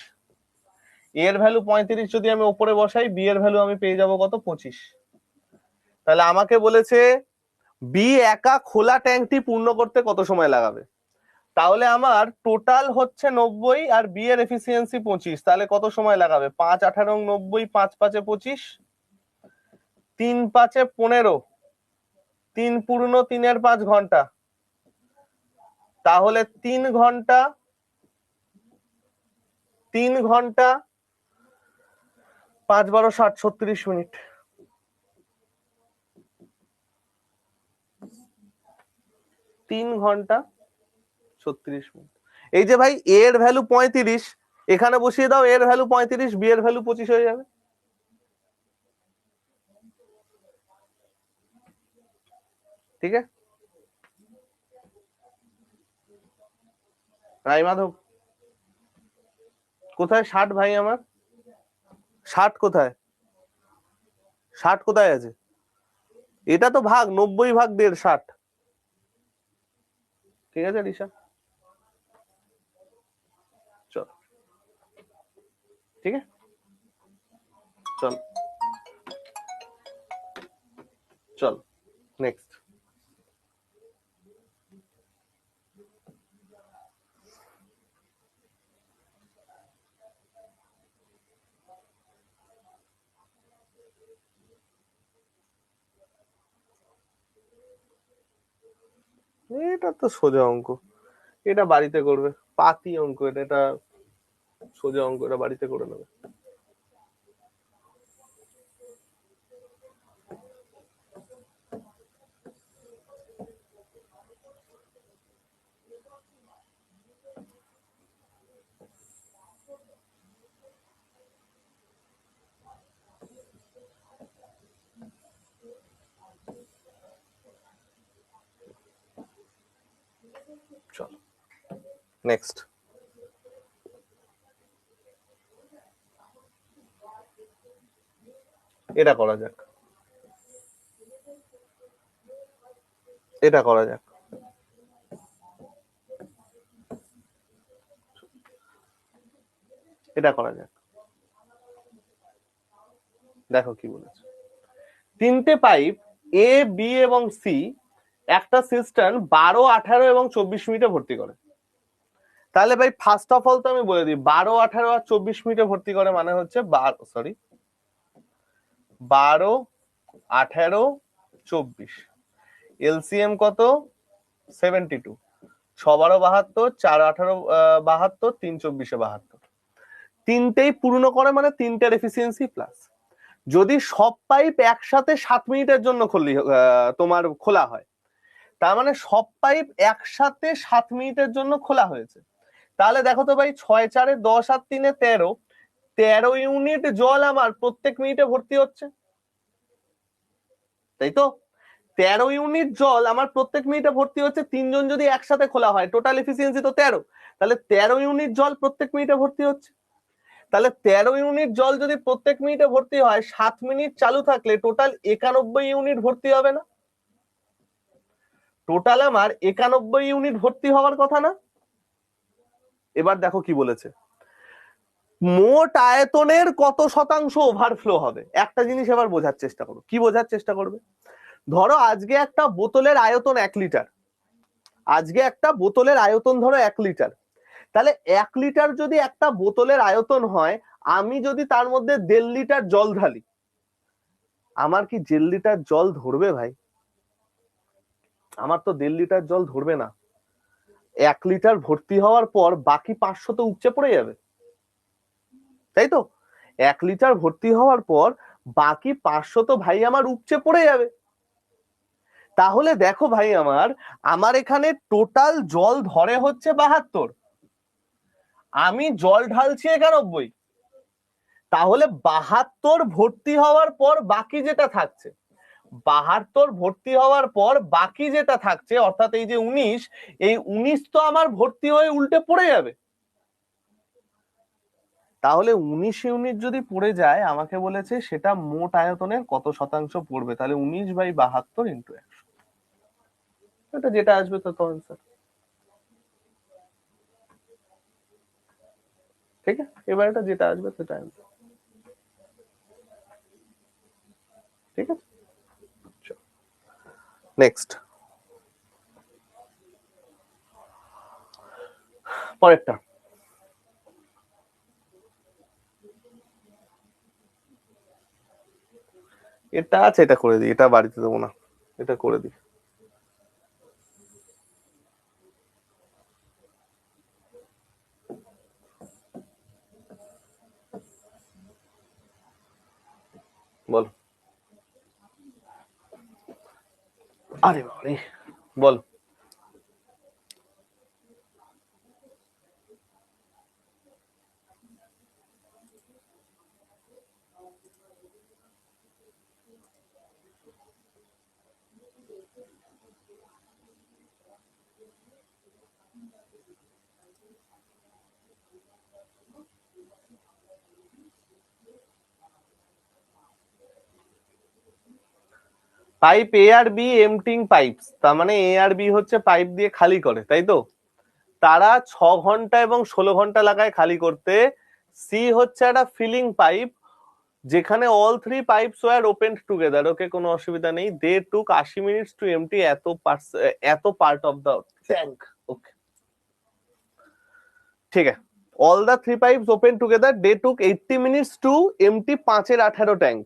এর ভ্যালু 35 যদি আমি উপরে বসাই, বি এর ভ্যালু আমি পেয়ে যাব কত? 25। তাহলে আমাকে বলেছে বি একা খোলা ট্যাঙ্কটি পূর্ণ করতে কত সময় লাগাবে। তাহলে আমার টোটাল হচ্ছে 90 আর বি এর এফিসিয়েন্সি 25, তাহলে কত সময় লাগাবে? 5, 18, 90, 5, 5, 25, 3, 5, 15, 3 পূর্ণ 3 এর 5 ঘন্টা। তাহলে 3 ঘন্টা, 3 ঘন্টা 5, 12, 60, 36 মিনিট। তিন ঘন্টা 36 মিনিট। এই যে ভাই এ এর ভ্যালু 35, এখানে বসিয়ে দাও, এর ভ্যালু 35, বি এর ভ্যালু 25 হয়ে যাবে। ঠিক আছে রাই মাধব, কোথায় 60 ভাই আমার? 60 কোথায়? 60 কোথায় আছে? এটা তো ভাগ 90/1.5, 60। ঠিক আছে রিশা, চল। ঠিক আছে, চল চল নেক্সট। এটা তো সোজা অঙ্ক, এটা বাড়িতে করবে। পাতি অঙ্ক এটা, এটা সোজা অঙ্ক, এটা বাড়িতে করে নেবে। চলো নেক্সট। এটা করা যাক, এটা করা যাক। এটা করা যাক, দেখো কি বলেছে। তিনটে পাইপ এ বি এবং সি একটা সিস্টার্ন 12, 18 এবং 24 মিনিটে ভর্তি করে। তাহলে ভাই ফার্স্ট অফ অল তো আমি বলে দিই, 12, 18 আর 24 মিনিটে ভর্তি করে মানে হচ্ছে 12, 18, 24। এলসিএম কত? 72। 6, 12, 72, 4, 18, 72, 3, 24, 72। তিনটেই পূর্ণ করে মানে তিনটের এফিসিয়েন্সি প্লাস। যদি সব পাইপ একসাথে 7 মিনিটের জন্য তোমার খোলা হয়, তার মানে সব পাইপ একসাথে 7 মিনিটের জন্য খোলা হয়েছে। তাহলে দেখো তো ভাই, 6, 4, 10 আর 3, 13, 13 ইউনিট জল আমার প্রত্যেক মিনিটে ভর্তি হচ্ছে, তাই তো? 13 ইউনিট জল আমার প্রত্যেক মিনিটে ভর্তি হচ্ছে। তিনজন যদি একসাথে খোলা হয়, টোটাল এফিসিয়েন্সি তো 13, তাহলে 13 ইউনিট জল প্রত্যেক মিনিটে ভর্তি হচ্ছে। তাহলে 13 ইউনিট জল যদি প্রত্যেক মিনিটে ভর্তি হয়, 7 মিনিট চালু থাকলে টোটাল 91 ইউনিট ভর্তি হবে না? টোটাল আমার 91 ইউনিট ভর্তি হওয়ার কথা না? এবার দেখো কি বলেছে, মোট আয়তনের কত শতাংশ ওভারফ্লো হবে। একটা জিনিস এবার বোঝার চেষ্টা করো, কি বোঝার চেষ্টা করবে। ধরো আজকে একটা বোতলের আয়তন 1 লিটার, আজকে একটা বোতলের আয়তন ধরো 1 লিটার। তাহলে 1 লিটার যদি একটা বোতলের আয়তন হয়, আমি যদি তার মধ্যে 1.5 লিটার জল ঢালি, আমার কি 1.5 লিটার জল ধরবে ভাই? আমার তো 1.5 লিটার জল ধরবে না। 1 লিটার ভর্তি হওয়ার পর বাকি 500 তো উপচে পড়ে যাবে, তাই তো? 1 লিটার ভর্তি হওয়ার পর বাকি 500 তো ভাই আমার উপচে পড়ে যাবে। তাহলে দেখো ভাই, আমার এখানে টোটাল জল ধরে হচ্ছে 72, আমি জল ঢালছি 91। তাহলে 72 ভর্তি হওয়ার পর বাকি যেটা থাকছে, 72 ভর্তি হওয়ার পর বাকি যেটা থাকছে, অর্থাৎ এই যে 19, এই 19 তো আমার ভর্তি হয়ে উল্টে পড়ে যাবে। তাহলে 19 ইউনিট যদি পড়ে যায়, আমাকে বলেছে সেটা মোট আয়তনের কত শতাংশ পড়বে। তাহলে 19/72 ইন্টু 100, এটা যেটা আসবে তত আনসার। ঠিক আছে, এবার এটা যেটা আসবে সেটা আনসার। ঠিক আছে, নেক্সট পরেরটা। এটা আছে, এটা করে দিই, এটা বাড়িতে দেবো না, এটা করে দিই। বল, আরে বাবারে, বল। পাইপ এ আর বি এমটিং পাইপস, তার মানে এ আর বি হচ্ছে পাইপ দিয়ে খালি করে, তাই তো? তারা 6 ঘন্টা এবং 16 ঘন্টা লাগায় খালি করতে। সি হচ্ছে একটা ফিলিং পাইপ, যেখানে all 3 pipes were opened together. Okay, কোনো অসুবিধা নেই। They took 80 minutes to empty এত part of the tank. Okay, ঠিক আছে। All the 3 pipes open together, they took 80 minutes to empty 5/18 tank.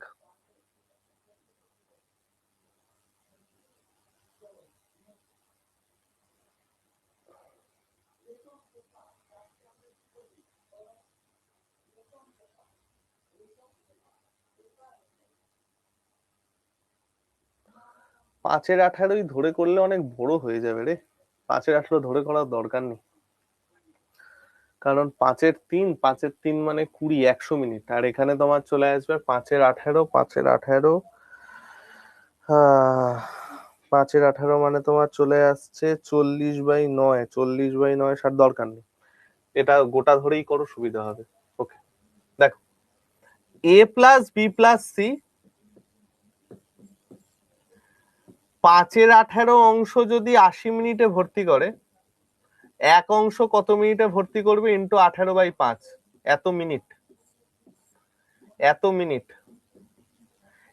5/18 ধরে করলে অনেক বড় হয়ে যাবে রে। 5/18 ধরে করার দরকার নেই, কারণ 5/3, 5/3 মানে 20, 100 মিনিট। আর এখানে তোমার চলে আসবে 5/18, 5/18, 5/18 মানে তোমার চলে আসছে 40/9, 40/9 60, দরকার নেই, এটা গোটা ধরেই করো, সুবিধা হবে। ওকে, দেখো a plus B plus C 5/18 অংশ যদি 80 মিনিটে ভর্তি করে, এক অংশ কত মিনিটে ভর্তি করবে ইন্টু 18/5, এত মিনিট। এত মিনিট,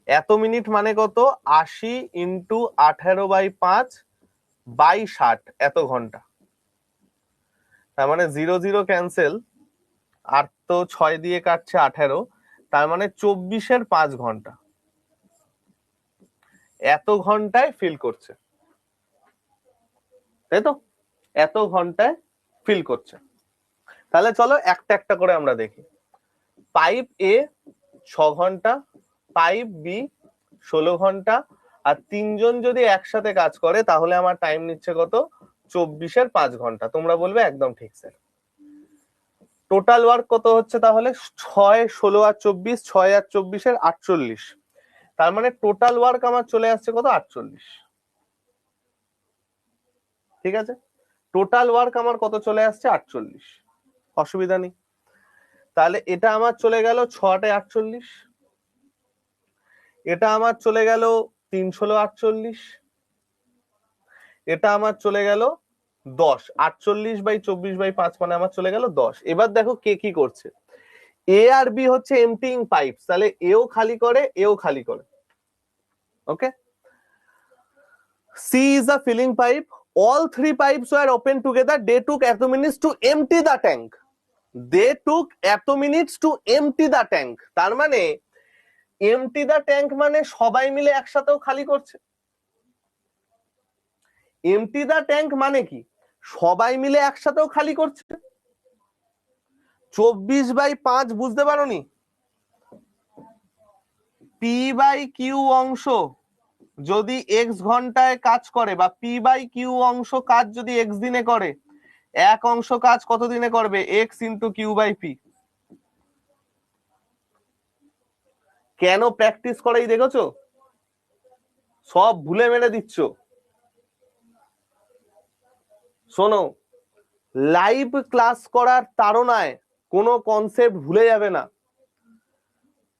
এত মিনিট মানে কত? 80 ইন্টু 18/5/60, এত ঘন্টা। তার মানে 0 0 ক্যান্সেল, আর তো 6 দিয়ে কাটছে 18, তার মানে 24-এর 5 ঘন্টা, এত ঘন্টায় ফিল করছে, তাই তো? এত ঘন্টায় ফিল করছে। তাহলে চলো একটা একটা করে আমরা দেখি। পাইপ এ 6 ঘন্টা, পাইপ বি 16 ঘন্টা, আর তিনজন যদি একসাথে কাজ করে তাহলে আমার টাইম নিচ্ছে কত? 24-এর 5 ঘন্টা। তোমরা বলবে একদম ঠিক স্যার। টোটাল ওয়ার্ক কত হচ্ছে তাহলে? 6, 16 আর 24, 6 আর 24-এর 48। তার মানে টোটাল ওয়ার্ক আমার চলে আসছে কত? 48। ঠিক আছে, টোটাল ওয়ার্ক আমার কত চলে আসছে? 48, অসুবিধা নেই। তাহলে এটা আমার চলে গেল 6 48, এটা আমার চলে গেল 3 16 48, এটা আমার চলে গেল 10, 48/24/5 মানে আমার চলে গেল 10। এবার দেখো কে কি করছে। এ আর বি হচ্ছে এমপ্টিং পাইপস, তাহলে এও খালি করে, এও খালি করে। Okay, C is a filling pipe, all three pipes were open together, they took এত minutes to empty the tank, they took এত minutes to empty the tank। তার মানে empty the tank মানে সবাই মিলে একসাথেও খালি করছে। empty the tank মানে কি? সবাই মিলে একসাথেও খালি করছে। 24/5 বুঝতে পারোনি? পি বাই কিউ অংশ যদি এক্স ঘন্টায় কাজ করে, বা পি বাই কিউ অংশ কাজ যদি এক্স দিনে করে, এক অংশ কাজ কত দিনে করবে? X into Q by P. কেন প্র্যাকটিস করাই দেখেছো? সব ভুলে মেরে দিচ্ছ। শোনো, লাইভ ক্লাস করার তাড়নায় কোনো কনসেপ্ট ভুলে যাবে না।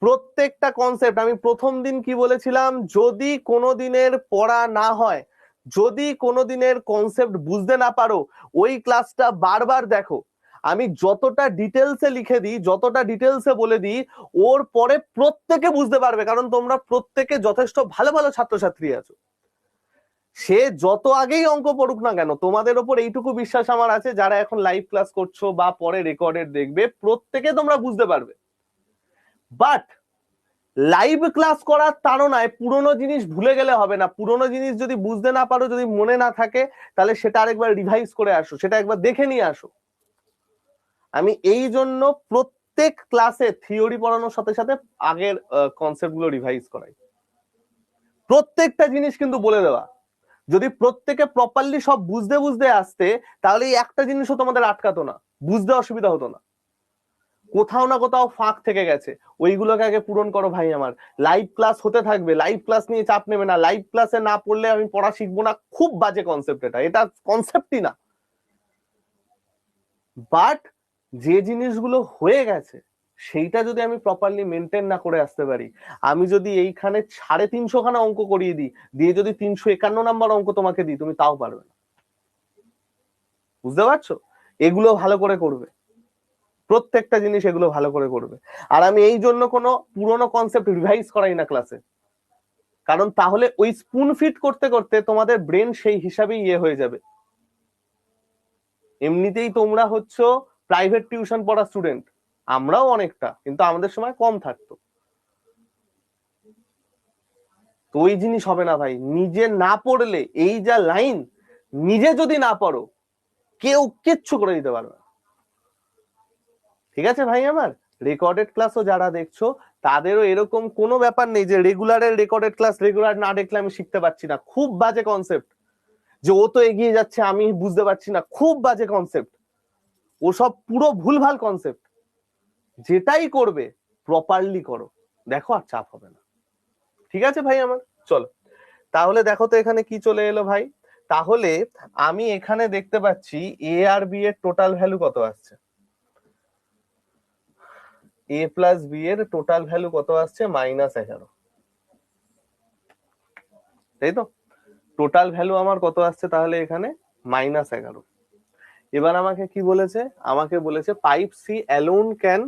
প্রত্যেকটা কনসেপ্ট, আমি প্রথম দিন কি বলেছিলাম, যদি কোনো দিনের পড়া না হয়, যদি কোনো দিনের কনসেপ্ট বুঝতে না পারো, ওই ক্লাসটা বারবার দেখো। আমি যতটা ডিটেলসে লিখে দিই, যতটা ডিটেলসে বলে দিই, ওর পরে প্রত্যেকে বুঝতে পারবে, কারণ তোমরা প্রত্যেকে যথেষ্ট ভালো ভালো ছাত্রছাত্রী আছো। সে যত আগেই অঙ্ক পড়ুক না কেন, তোমাদের ওপর এইটুকু বিশ্বাস আমার আছে, যারা এখন লাইভ ক্লাস করছো বা পরে রেকর্ডেড দেখবে, প্রত্যেকে তোমরা বুঝতে পারবে। বাট লাইভ ক্লাস করার তাড়নায় পুরোনো জিনিস ভুলে গেলে হবে না। পুরোনো জিনিস যদি বুঝতে না পারো, যদি মনে না থাকে, তাহলে সেটা আরেকবার রিভাইজ করে আসো, সেটা একবার দেখে নিয়ে আসো। আমি এই জন্য প্রত্যেক ক্লাসে থিওরি পড়ানোর সাথে সাথে আগের কনসেপ্ট গুলো রিভাইজ করাই। প্রত্যেকটা জিনিস কিন্তু বলে দেওয়া। যদি প্রত্যেকে প্রপারলি সব বুঝতে বুঝতে আসতে, তাহলে এই একটা জিনিসও তোমাদের আটকাতো না, বুঝতে অসুবিধা হতো না। কোথাও না কোথাও ফাঁক থেকে গেছে, ওইগুলোকে আগে পূরণ করো ভাই আমার। লাইভ ক্লাস হতে থাকবে, লাইভ ক্লাস নিয়ে চাপ নেবে না। লাইভ ক্লাসে না পড়লে আমি পড়া শিখবো না, খুব বাজে কনসেপ্ট এটা, এটা কনসেপ্টই না। বাট যে জিনিসগুলো হয়ে গেছে সেইটা যদি আমি প্রপারলি মেনটেন না করে আসতে পারি, আমি যদি এইখানে 350 খানা অঙ্ক করিয়ে দিই, দিয়ে যদি 351 নাম্বার অঙ্ক তোমাকে দিই, তুমি তাও পারবে না। বুঝতে পারছো? এগুলো ভালো করে করবে, প্রত্যেকটা জিনিস এগুলো ভালো করে করবে। আর আমি এই জন্য কোনো পুরোনো কনসেপ্ট রিভাইজ করাই না ক্লাসে, কারণ তাহলে ওই স্পুন ফিট করতে করতে তোমাদের ব্রেন সেই হিসাবেই ইয়ে হয়ে যাবে। এমনিতেই তোমরা হচ্ছে প্রাইভেট টিউশন পড়া স্টুডেন্ট, আমরাও অনেকটা, কিন্তু আমাদের সময় কম থাকতো। তো ওই জিনিস হবে না ভাই। নিজে না পড়লে, এই যা লাইন, নিজে যদি না পড়ো, কেউ কিচ্ছু করে দিতে পারবে না। ঠিক আছে ভাই আমার? রেকর্ডেড ক্লাসও যারা দেখছো, তাদেরও এরকম কোনো ব্যাপার নেই যে রেগুলারের রেকর্ডেড ক্লাস রেগুলার না দেখলে আমি শিখতে পারছি না। খুব বাজে কনসেপ্ট যে ও তো এগিয়ে যাচ্ছে আমি বুঝতে পারছি না, খুব বাজে কনসেপ্ট। ওসব পুরো ভুলভাল কনসেপ্ট। যেটাই করবে প্রপারলি করো, দেখো আর চাপ হবে না। ঠিক আছে ভাই আমার? চলো তাহলে দেখো তো এখানে কি চলে এলো ভাই, তাহলে আমি এখানে দেখতে পাচ্ছি এ আর বি এর টোটাল ভ্যালু কত আসছে, এ প্লাস বি এর টোটাল ভ্যালু কত আসছে, -11, তাই তো? টোটাল ভ্যালু আমার কত আসছে তাহলে এখানে, -11। এবার আমাকে কি বলেছে, আমাকে বলেছে pipe C alone can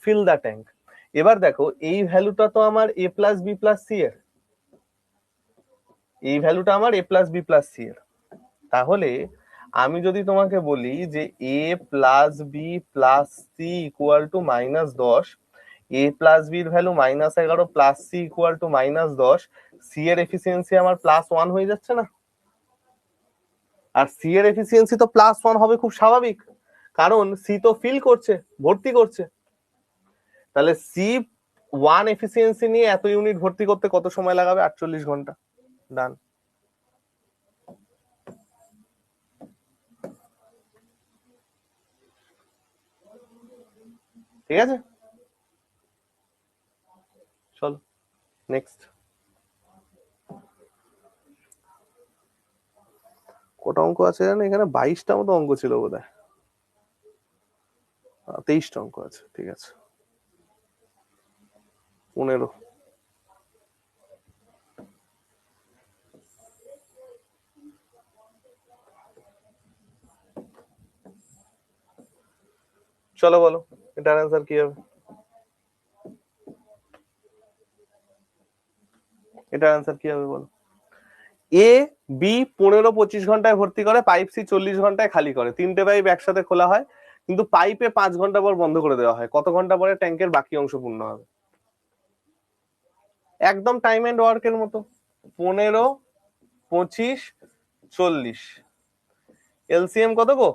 fill the tank. এবার দেখো এই ভ্যালুটা তো আমার A plus B plus C এর, এই ভ্যালুটা আমার A plus B plus C এর। তাহলে আমি যদি তোমাকে বলি যে A plus B plus C equal to -10, A plus বির value -11 plus C equal to -10, C এর এফিসিয়েন্সি আমার +1 হয়ে যাচ্ছে না? আর সি এর এফিসিয়েন্সি তো +1 হবে, খুব স্বাভাবিক, কারণ সি তো ফিল করছে, ভর্তি করছে। তাহলে সি 1 এফিসিয়েন্সি নিয়ে এত ইউনিট ভর্তি করতে কত সময় লাগাবে, 48 ঘন্টা। ডান। ঠিক আছে, চলো নেক্সট। কটা অঙ্ক আছে জানো এখানে, 22টা মতো অঙ্ক ছিল বোধহয়, 23টা অঙ্ক আছে, ঠিক আছে 15। চলো বলো এটার অ্যান্সার কি হবে, এটার অ্যান্সার কি হবে বলো। এ বি 15-25 ঘন্টায় ভর্তি করে, পাইপ সি 40 ঘন্টায় খালি করে, তিনটে পাইপ একসাথে খোলা হয়, কিন্তু পাইপে 5 ঘন্টা পর বন্ধ করে দেওয়া হয়, কত ঘন্টা পরে ট্যাঙ্কের বাকি অংশ পূর্ণ হবে? একদম টাইম এন্ড ওয়ার্কের মতো, 15, 25, 40। এলসিএম কত গো,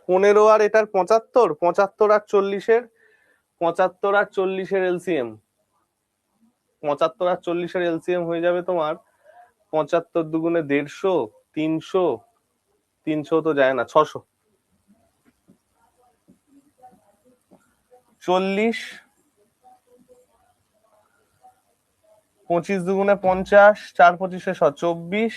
15 আর এটার 75, 75 আর 40-এর, 75 আর 40-এর এলসিএম, 75 আর 40-এর এলসিএম হয়ে যাবে তোমার 75 দুগুণে 150, 300, 300 তো যায় না, 600, 40, 25 দুগুণে 50, 4 25-এ 24,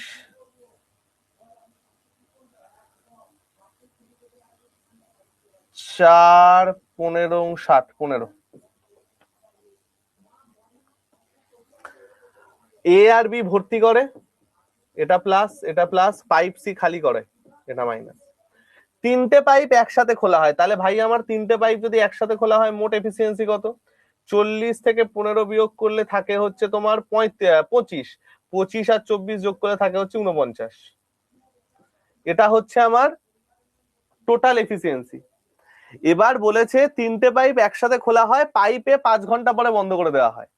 4 15 60, 15। এ আর বি ভর্তি করে, এটা প্লাস এটা প্লাস, পাইপ সি খালি করে, এটা মাইনাস। তিনটে পাইপ একসাথে খোলা হয়, তাহলে ভাই আমার তিনটে পাইপ যদি একসাথে খোলা হয় মোট এফিসিয়েন্সি কত, 40 থেকে 15 বিয়োগ করলে থাকে হচ্ছে তোমার 25, 25 আর 24 যোগ করলে থাকে হচ্ছে 49। এটা হচ্ছে আমার টোটাল এফিসিয়েন্সি। এবার বলেছে তিনটে পাইপ একসাথে খোলা হয়, পাইপে 5 ঘন্টা পরে বন্ধ করে দেওয়া হয়।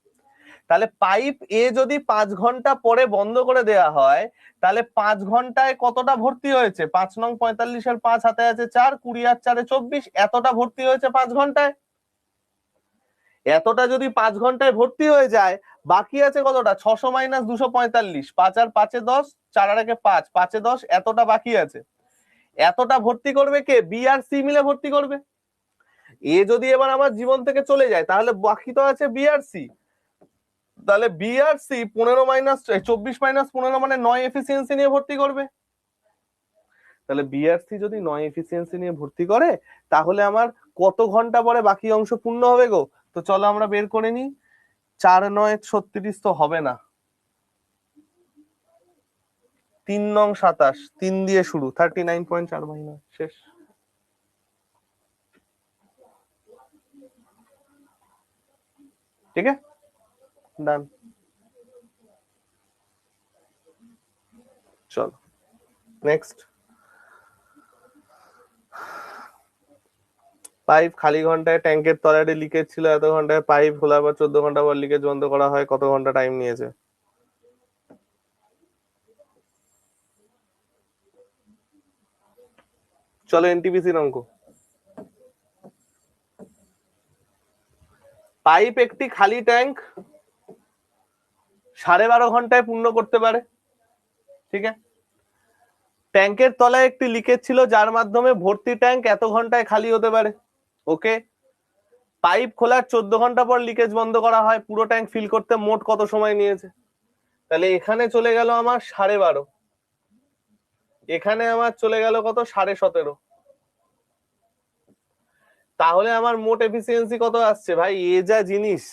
তাহলে পাইপ এ যদি 5 ঘন্টা পরে বন্ধ করে দেওয়া হয়, তাহলে 5 ঘন্টায় কতটা ভর্তি হয়েছে, 5 নং 45-এর 5 হাতে আছে 4, 20 আর 4-এ 24, এতটা ভর্তি হয়েছে 5 ঘন্টায়। এতটা যদি 5 ঘন্টায় ভর্তি হয়ে যায়, বাকি আছে কতটা, 600 মাইনাস 245, 5 আর 5-এ 10, 4 আর 1-এ 5, 5-এ 10, এতটা বাকি আছে। এতটা ভর্তি করবে কে, বি আর সি মিলে ভর্তি করবে। এ যদি এবার আমার জীবন থেকে চলে যায়, তাহলে বাকি তো আছে বি আর সি। তাহলে বি আর সি 24 - 15 মানে 9 এফিসিয়েন্সি নিয়ে ভর্তি করবে। তাহলে বি আর সি যদি 9 এফিসিয়েন্সি নিয়ে ভর্তি করে, তাহলে আমার কত ঘন্টা পরে বাকি অংশ পূর্ণ হবে গো? তো চলো আমরা বের করে নিই। 4 × 9 = 36 তো হবে না, 3 নং 27, 3 দিয়ে শুরু, 39.4 মাইনাস, শেষ। ঠিক আছে, ডান। চলো নেক্সট। পাইপ খালি ঘন্টায় ট্যাঙ্কের তলায় লিকেজ ছিল এত ঘন্টায়, পাইপ খোলার পর 14 ঘন্টা পর লিকেজ বন্ধ করা হয়, কত ঘন্টা টাইম নিয়েছে? চলো এনটিপিসির অঙ্ক। পাইপ একটি খালি ট্যাঙ্ক 12.5 ঘন্টায় পূর্ণ করতে পারে, ঠিক আছে। ট্যাঙ্কের তলায় একটি লিকেজ ছিল যার মাধ্যমে ভর্তি ট্যাঙ্ক এত ঘন্টায় খালি হতে পারে, ওকে। পাইপ খোলার 14 ঘন্টা পর লিকেজ বন্ধ করা হয়, পুরো ট্যাঙ্ক ফিল করতে মোট কত সময় নিয়েছে? তাহলে এখানে চলে গেল আমার 12.5, এখানে আমার চলে গেল কত 17.5। তাহলে আমার মোট এফিসিয়েন্সি কত আসছে ভাই? এ যা জিনিস,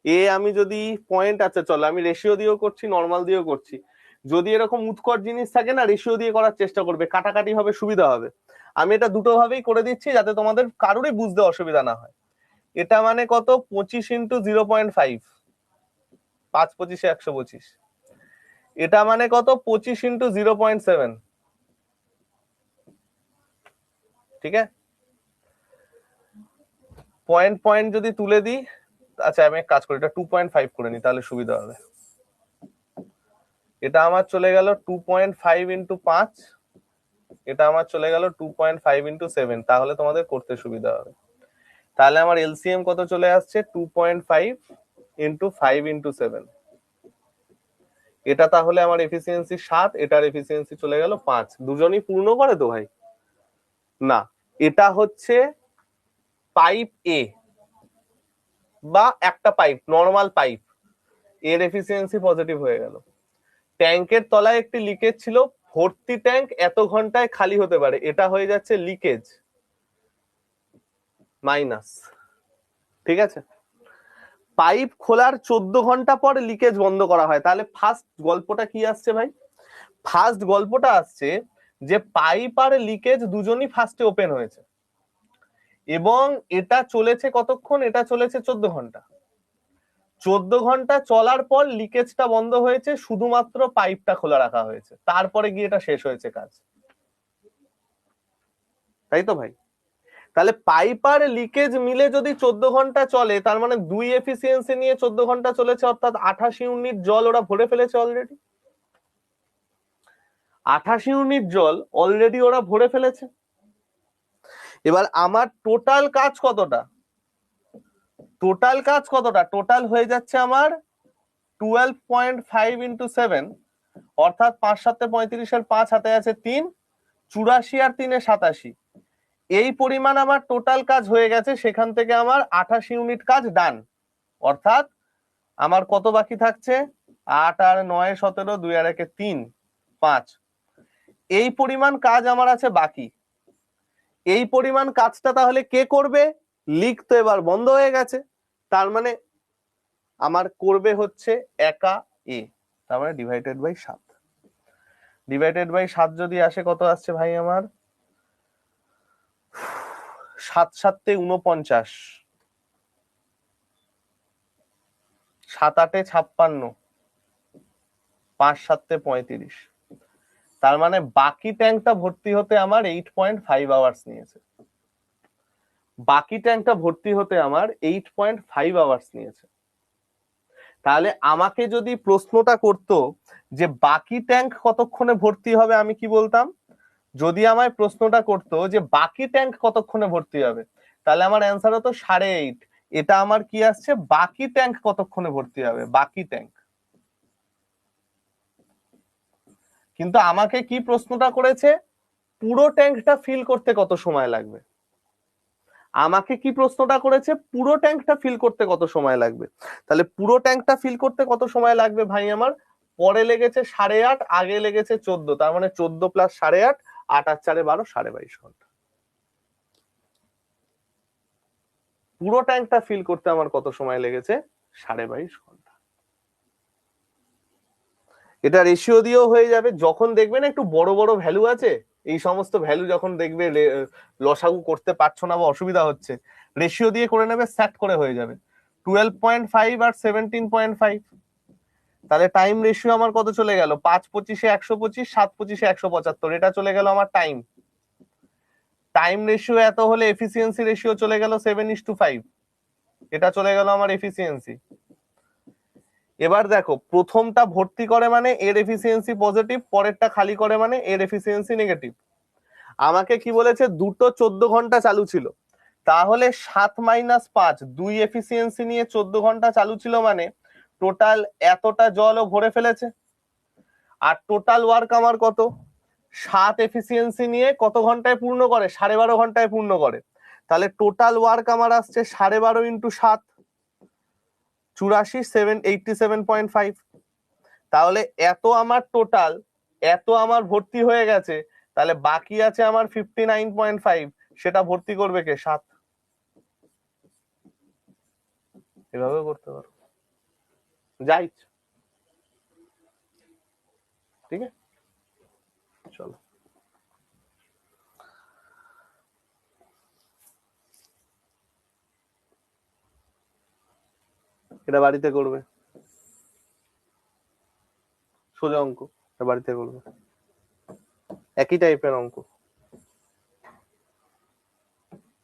এ আমি যদি পয়েন্ট, আচ্ছা চলো আমি রেশিও দিয়েও করছি, নর্মাল দিয়েও করছি। যদি এরকম উৎকট জিনিস থাকে না, রেশিও দিয়ে করার চেষ্টা করবে, কাটাকাটি হবে, সুবিধা হবে। আমি এটা দুটো ভাবেই করে দিচ্ছি যাতে তোমাদের কারোরই বুঝতে অসুবিধা না হয়। এটা মানে কত? 25 ইন্টু 0.5, 5 25 125। এটা মানে কত? 25 ইন্টু 0.7। ঠিক আছে, পয়েন্ট পয়েন্ট যদি তুলে দিই, আচ্ছা আমি এক কাজ করি, এটা 2.5 করে নিই, তাহলে সুবিধা হবে। এটা আমার চলে গেল 2.5 ইন্টু 5, এটা আমার চলে গেল 2.5 ইন্টু 7, তাহলে তোমাদের করতে সুবিধা হবে। তাহলে আমার এলসিএম কত চলে আসছে? 2.5 ইন্টু 5 ইন্টু 7। এটা তাহলে আমার এফিসিয়েন্সি 7, এটার এফিসিয়েন্সি চলে গেল 5। দুজনই পূর্ণ করে তো ভাই? না, এটা হচ্ছে পাইপ এ বা একটা পাইপ, নর্মাল পাইপ, এর এফিসিয়েন্সি পজিটিভ হয়ে গেল। ট্যাঙ্কের তলায় একটি লিকেজ ছিল, ভর্তি ট্যাঙ্ক এত ঘন্টায় খালি হতে পারে, এটা হয়ে যাচ্ছে লিকেজ মাইনাস। ঠিক আছে, পাইপ খোলার 14 ঘন্টা পর লিকেজ বন্ধ করা হয়। তাহলে ফার্স্ট গল্পটা কি আসছে ভাই? ফার্স্ট গল্পটা আসছে যে পাইপ আর লিকেজ দুজনই ফার্স্টে ওপেন হয়েছে, এবং এটা চলেছে কতক্ষণ? এটা চলেছে 14 ঘন্টা। 14 ঘন্টা চলার পর লিকেজটা বন্ধ হয়েছে, শুধুমাত্র পাইপটা খোলা রাখা হয়েছে, তারপরে গিয়ে এটা শেষ হয়েছে কাজ। তাই তো ভাই? তাহলে পাইপ আর লিকেজ মিলে যদি 14 ঘন্টা চলে, তার মানে 2 এফিসিয়েন্সি নিয়ে 14 ঘন্টা চলেছে, অর্থাৎ 28 ইউনিট জল ওরা ভরে ফেলেছে অলরেডি। 28 ইউনিট জল অলরেডি ওরা ভরে ফেলেছে। এবার আমার টোটাল কাজ কতটা? টোটাল কাজ কতটা? টোটাল হয়ে যাচ্ছে আমার 12.5 ইন্টু 7, অর্থাৎ 5 7 35 এর 5 হাতে আছে 3, 84 আর 3 87। এই পরিমাণ আমার টোটাল কাজ হয়ে গেছে, সেখান থেকে আমার 28 ইউনিট কাজ ডান। অর্থাৎ আমার কত বাকি থাকছে? 8 আর 9 17, 2 আর 1 3, 5। এই পরিমাণ কাজ আমার আছে বাকি। এই পরিমাণ কাজটা তাহলে কে করবে? লিক তো এবার বন্ধ হয়ে গেছে, তার মানে আমার করবে হচ্ছে একা এ, তার মানে ডিভাইডেড বাই 7। ডিভাইডেড বাই 7 যদি আসে, কত আসছে ভাই আমার? 7 7 49, 7 8 56, 5 7 35। তার মানে বাকি ট্যাঙ্কটা ভর্তি হতে আমার 8.5 আওয়ার্স নিয়েছে। বাকি ট্যাঙ্কটা ভর্তি হতে আমার 8.5 আওয়ার্স নিয়েছে। তাহলে আমাকে যদি প্রশ্নটা করতো যে বাকি ট্যাঙ্ক কতক্ষণে ভর্তি হবে, আমি কি বলতাম? যদি আমায় প্রশ্নটা করতো যে বাকি ট্যাঙ্ক কতক্ষণে ভর্তি হবে, তাহলে আমার অ্যান্সার হতো 8.5। এটা আমার কি আসছে? বাকি ট্যাঙ্ক কতক্ষণে ভর্তি হবে, বাকি ট্যাঙ্ক। কিন্তু আমাকে কি প্রশ্নটা করেছে? পুরো ট্যাঙ্কটা ফিল করতে কত সময় লাগবে। আমাকে কি প্রশ্নটা করেছে? পুরো ট্যাঙ্কটা ফিল করতে কত সময় লাগবে। তাহলে পুরো ট্যাঙ্কটা ফিল করতে কত সময় লাগবে ভাই আমার? পরে লেগেছে 8.5, আগে লেগেছে 14, তার মানে 14 প্লাস 8.5, 8 আর 4 12, 22.5 ঘন্টা। পুরো ট্যাঙ্কটা ফিল করতে আমার কত সময় লেগেছে? 22.5 ঘন্টা। এটা রেশিও দিয়েও হয়ে যাবে। যখন দেখবে না একটু বড় বড় ভ্যালু আছে, এই সমস্ত ভ্যালু যখন দেখবে লসাগু করতে পারছো না বা অসুবিধা হচ্ছে, রেশিও দিয়ে করে নেবে, সেট করে হয়ে যাবে 12.5 আর 17.5। তাহলে টাইম রেশিও আমার কত চলে গেল? 5 25 125, 7 25 175, এটা চলে গেল আমার টাইম। টাইম রেশিও এত হলে এফিসিয়েন্সি রেশিও চলে গেল 7:5, এটা চলে গেল আমার এফিসিয়েন্সি। এবার দেখো, প্রথমটা ভর্তি করে মানে এর এফিসিয়েন্সি পজিটিভ, পরেরটা খালি করে মানে এর এফিসিয়েন্সি নেগেটিভ। আমাকে কি বলেছে? দুটো 14 ঘন্টা চালু ছিল, তাহলে 7 - 5, 2 এফিসিয়েন্সি নিয়ে 14 ঘন্টা চালু ছিল, মানে টোটাল এতটা জলও ভরে ফেলেছে। আর টোটাল ওয়ার্ক আমার কত? 7 এফিসিয়েন্সি নিয়ে কত ঘন্টায় পূর্ণ করে? 12.5 ঘন্টায় পূর্ণ করে। তাহলে টোটাল ওয়ার্ক আমার আসছে 12.5 ইন্টু 7, 84, 87.5। তাহলে এত আমার টোটাল, এত আমার ভর্তি হয়ে গেছে, তাহলে বাকি আছে আমার 59.5, সেটা ভর্তি করবে কে? 7। এভাবে করতে পারো, যাই। ঠিক আছে, চলো। এটা বাড়িতে করবে, সোজা অঙ্ক, এটা বাড়িতে করবে, একই টাইপের অঙ্ক।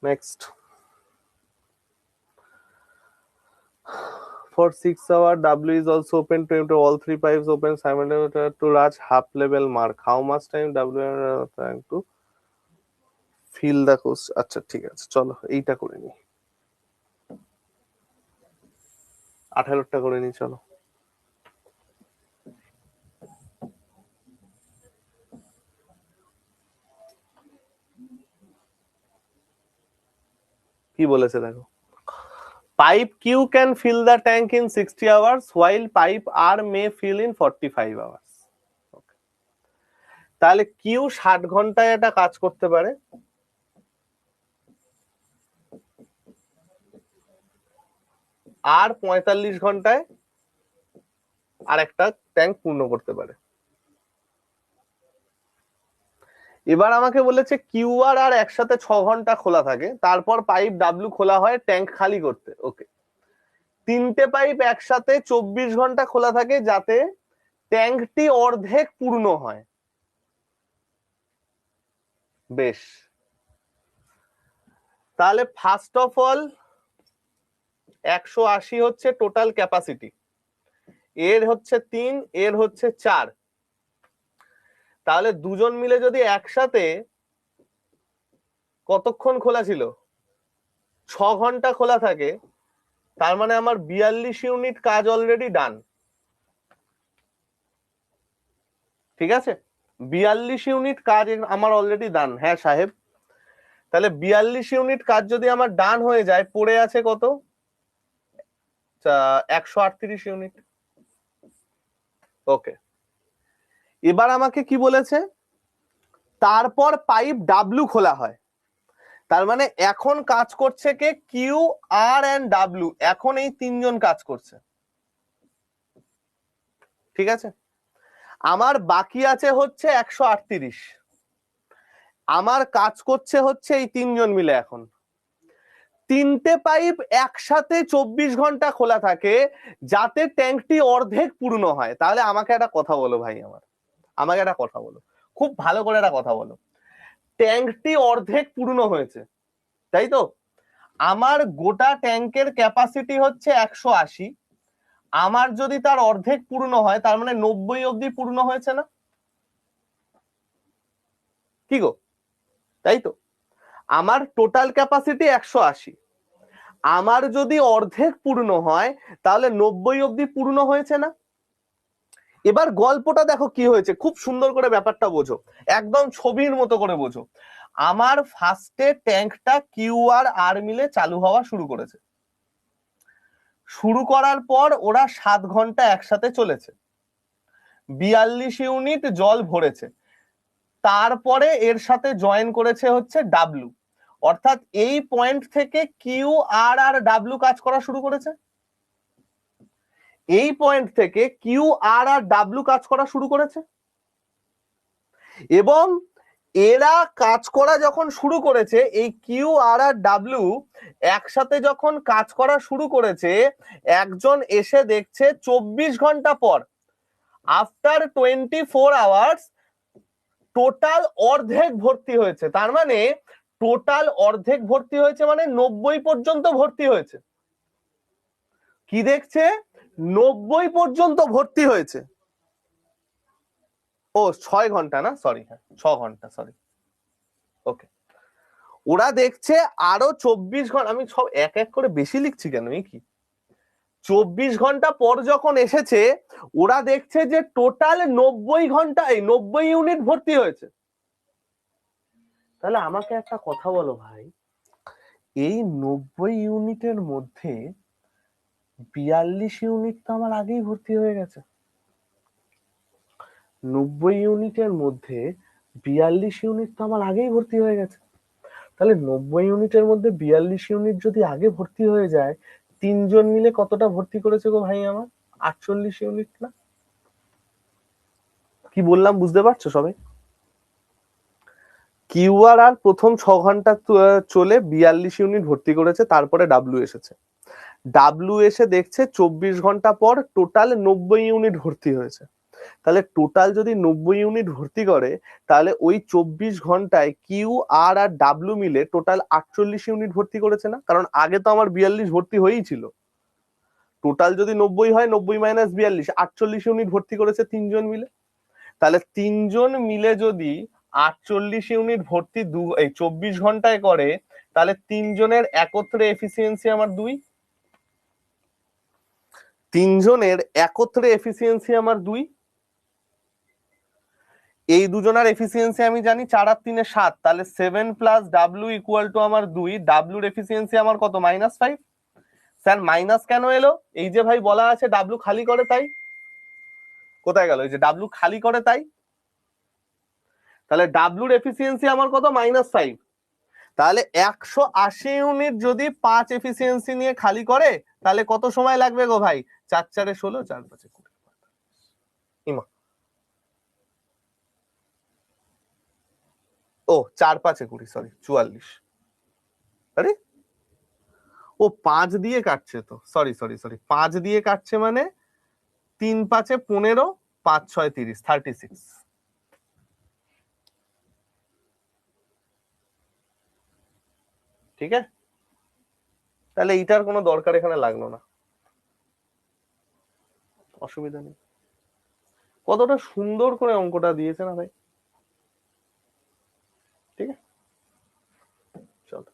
Next, for 6 hours W is also open to all 3 pipes open simultaneously to reach half level mark. How much time W are trying to fill the course? আচ্ছা ঠিক আছে, চলো এইটা করে নি, 18টা করে নি, চলো। কি বলেছে দেখো, pipe Q can fill the tank in 60 hours while pipe R may fill in 45 hours. তাহলে Q 60 ঘন্টায় এটা কাজ করতে পারে, আর 45 ঘন্টায় আর একটা ট্যাঙ্ক পূর্ণ করতে পারে। এবার আমাকে বলেছে কিউআর আর একসাথে 6 ঘন্টা খোলা থাকে, তারপর পাইপ ডাব্লিউ খোলা হয় ট্যাঙ্ক খালি করতে। ওকে, 3টে পাইপ একসাথে 24 ঘন্টা খোলা থাকে যাতে ট্যাঙ্কটি অর্ধেক পূর্ণ হয়। বেশ, তাহলে ফার্স্ট অফ অল 180 হচ্ছে টোটাল ক্যাপাসিটি, এর হচ্ছে 3, এর হচ্ছে 4। তাহলে দুজন মিলে যদি একসাথে কতক্ষণ খোলা ছিল, 6 ঘন্টা খোলা থাকে, তার মানে আমার 42 ইউনিট কাজ অলরেডি ডান। ঠিক আছে, 42 ইউনিট কাজ আমার অলরেডি ডান। হ্যাঁ সাহেব, তাহলে 42 ইউনিট কাজ যদি আমার ডান হয়ে যায়, পড়ে আছে কত? 138 ইউনিট। ওকে, এবার আমাকে কি বলেছে, তারপর পাইপ ডাব্লিউ খোলা হয়। তার মানে এখন কাজ করছে কে? কিউ, আর এন্ড ডাব্লিউ, এখন এই 3 জন কাজ করছে। ঠিক আছে, আমার বাকি আছে হচ্ছে 138, আমার কাজ করছে হচ্ছে এই 3 জন মিলে। এখন 3টে পাইপ একসাথে 24 ঘন্টা খোলা থাকে যাতে ট্যাঙ্কটি অর্ধেক পূর্ণ হয়। তাহলে আমাকে একটা কথা বলো ভাই, আমাকে একটা কথা বলো, খুব ভালো করে একটা কথা বলো। ট্যাঙ্কটি অর্ধেক পূর্ণ হয়েছে, তাই তো? আমার গোটা ট্যাঙ্কের ক্যাপাসিটি হচ্ছে 180, আমার যদি তার অর্ধেক পূর্ণ হয়, তার মানে 90 অবধি পূর্ণ হয়েছে না? কি গো, তাই তো? আমার টোটাল ক্যাপাসিটি 180, আমার যদি অর্ধেক পূর্ণ হয় তাহলে 90 অবধি পূর্ণ হয়েছে না? এবার গল্পটা দেখো কি হয়েছে, খুব সুন্দর করে ব্যাপারটা বোঝো, একদম ছবির মতো করে বোঝো। আমার ফার্স্টে ট্যাঙ্কটা কিউআর আর মিলে চালু হওয়া শুরু করেছে, শুরু করার পর ওরা 7 ঘন্টা একসাথে চলেছে, 42 ইউনিট জল ভরেছে। তারপরে এর সাথে জয়েন করেছে হচ্ছে ডাব্লিউ, অর্থাৎ এই পয়েন্ট থেকে কিউ আর আর ডাব্লিউ কাজ করা শুরু করেছে। এই পয়েন্ট থেকে কিউ আর আর ডাব্লিউ কাজ করা শুরু করেছে, এবং এরা কাজ করা যখন শুরু করেছে, এই কিউ আর আর ডাব্লিউ একসাথে যখন কাজ করা শুরু করেছে, একজন এসে দেখছে 24 ঘন্টা পর, আফটার 24 আওয়ার্স টোটাল অর্ধেক ভর্তি হয়েছে। তার মানে টোটাল অর্ধেক ভর্তি হয়েছে মানে 90 পর্যন্ত ভর্তি হয়েছে। কি দেখছে? 90 পর্যন্ত ভর্তি হয়েছে। ও 6 ঘন্টা না, সরি, হ্যাঁ 6 ঘন্টা, সরি। ওকে, ওরা দেখছে আরো 24 ঘন্টা, আমি সব এক এক করে বেশি লিখছি কেন, কি 24 ঘন্টা পর যখন এসেছে, ওরা দেখছে যে টোটাল 90 ঘন্টায় 90 ইউনিট ভর্তি হয়েছে। তাহলে আমাকে একটা কথা বলো ভাই, এই 90 ইউনিটের মধ্যে 42 ইউনিট তো আমার আগেই ভর্তি হয়ে গেছে। 90 ইউনিটের মধ্যে 42 ইউনিট তো আমার আগেই ভর্তি হয়ে গেছে। তাহলে 90 ইউনিটের মধ্যে 42 ইউনিট যদি আগে ভর্তি হয়ে যায়, 3জন মিলে কতটা ভর্তি করেছে গো ভাই আমার? 48 ইউনিট না? কি বললাম বুঝতে পারছো সবাই? কিউআর আর প্রথম 6 ঘন্টা চলে 42 ইউনিট ভর্তি করেছে, তারপরে ডাব্লিউ এসেছে। ডাব্লিউ এসে দেখছে 24 ঘন্টা পর টোটাল 90 ইউনিট ভর্তি হয়েছে। তাহলে টোটাল যদি 90 ইউনিট ভর্তি করে, তাহলে ওই 24 ঘন্টায় কিউ আর আর ডাব্লিউ মিলে টোটাল 48 ইউনিট ভর্তি করেছে না? কারণ আগে তো আমার 42 ভর্তি হয়েই ছিল। টোটাল যদি 90 হয়, 90 মাইনাস 42, 48 ইউনিট ভর্তি করেছে 3জন মিলে। তাহলে 3জন মিলে যদি 48 ইউনিট ভর্তি 24 ঘন্টায় করে, তাহলে 3জনের একত্রে এফিসিয়েন্সি আমার 2। 3জনের একত্রে এফিসিয়েন্সি আমার 2। এই দুজনের এফিসিয়েন্সি আমি জানি 4 আর 3 7, তাহলে 7 প্লাস ডাব্লিউ ইকুয়াল টু আমার 2। ডাব্লিউর এফিসিয়েন্সি আমার কত? -5। স্যার মাইনাস কেন এলো? এই যে ভাই বলা আছে ডাব্লিউ খালি করে, তাই। কোথায় গেল? এই যে ডাব্লিউ খালি করে, তাই। তাহলে ডাব্লিউর এফিসিয়েন্সি আমার কত? -5। তাহলে 180 ইউনিট যদি 5 এফিসিয়েন্সি নিয়ে খালি করে, তাহলে কত সময় লাগবে গো ভাই? 4 4 16, 4 5 20। ইমা, ও 4 5 20, সরি 44। আরে ও 5 দিয়ে কাটছে তো, সরি সরি সরি, 5 দিয়ে কাটছে মানে 3 5 15, 5 6 30, 36। ঠিক আছে, তাহলে এইটার কোনো দরকার এখানে লাগলো না, অসুবিধা নেই। কতটা সুন্দর করে অঙ্কটা দিয়েছে না ভাই? ঠিক আছে, চলো।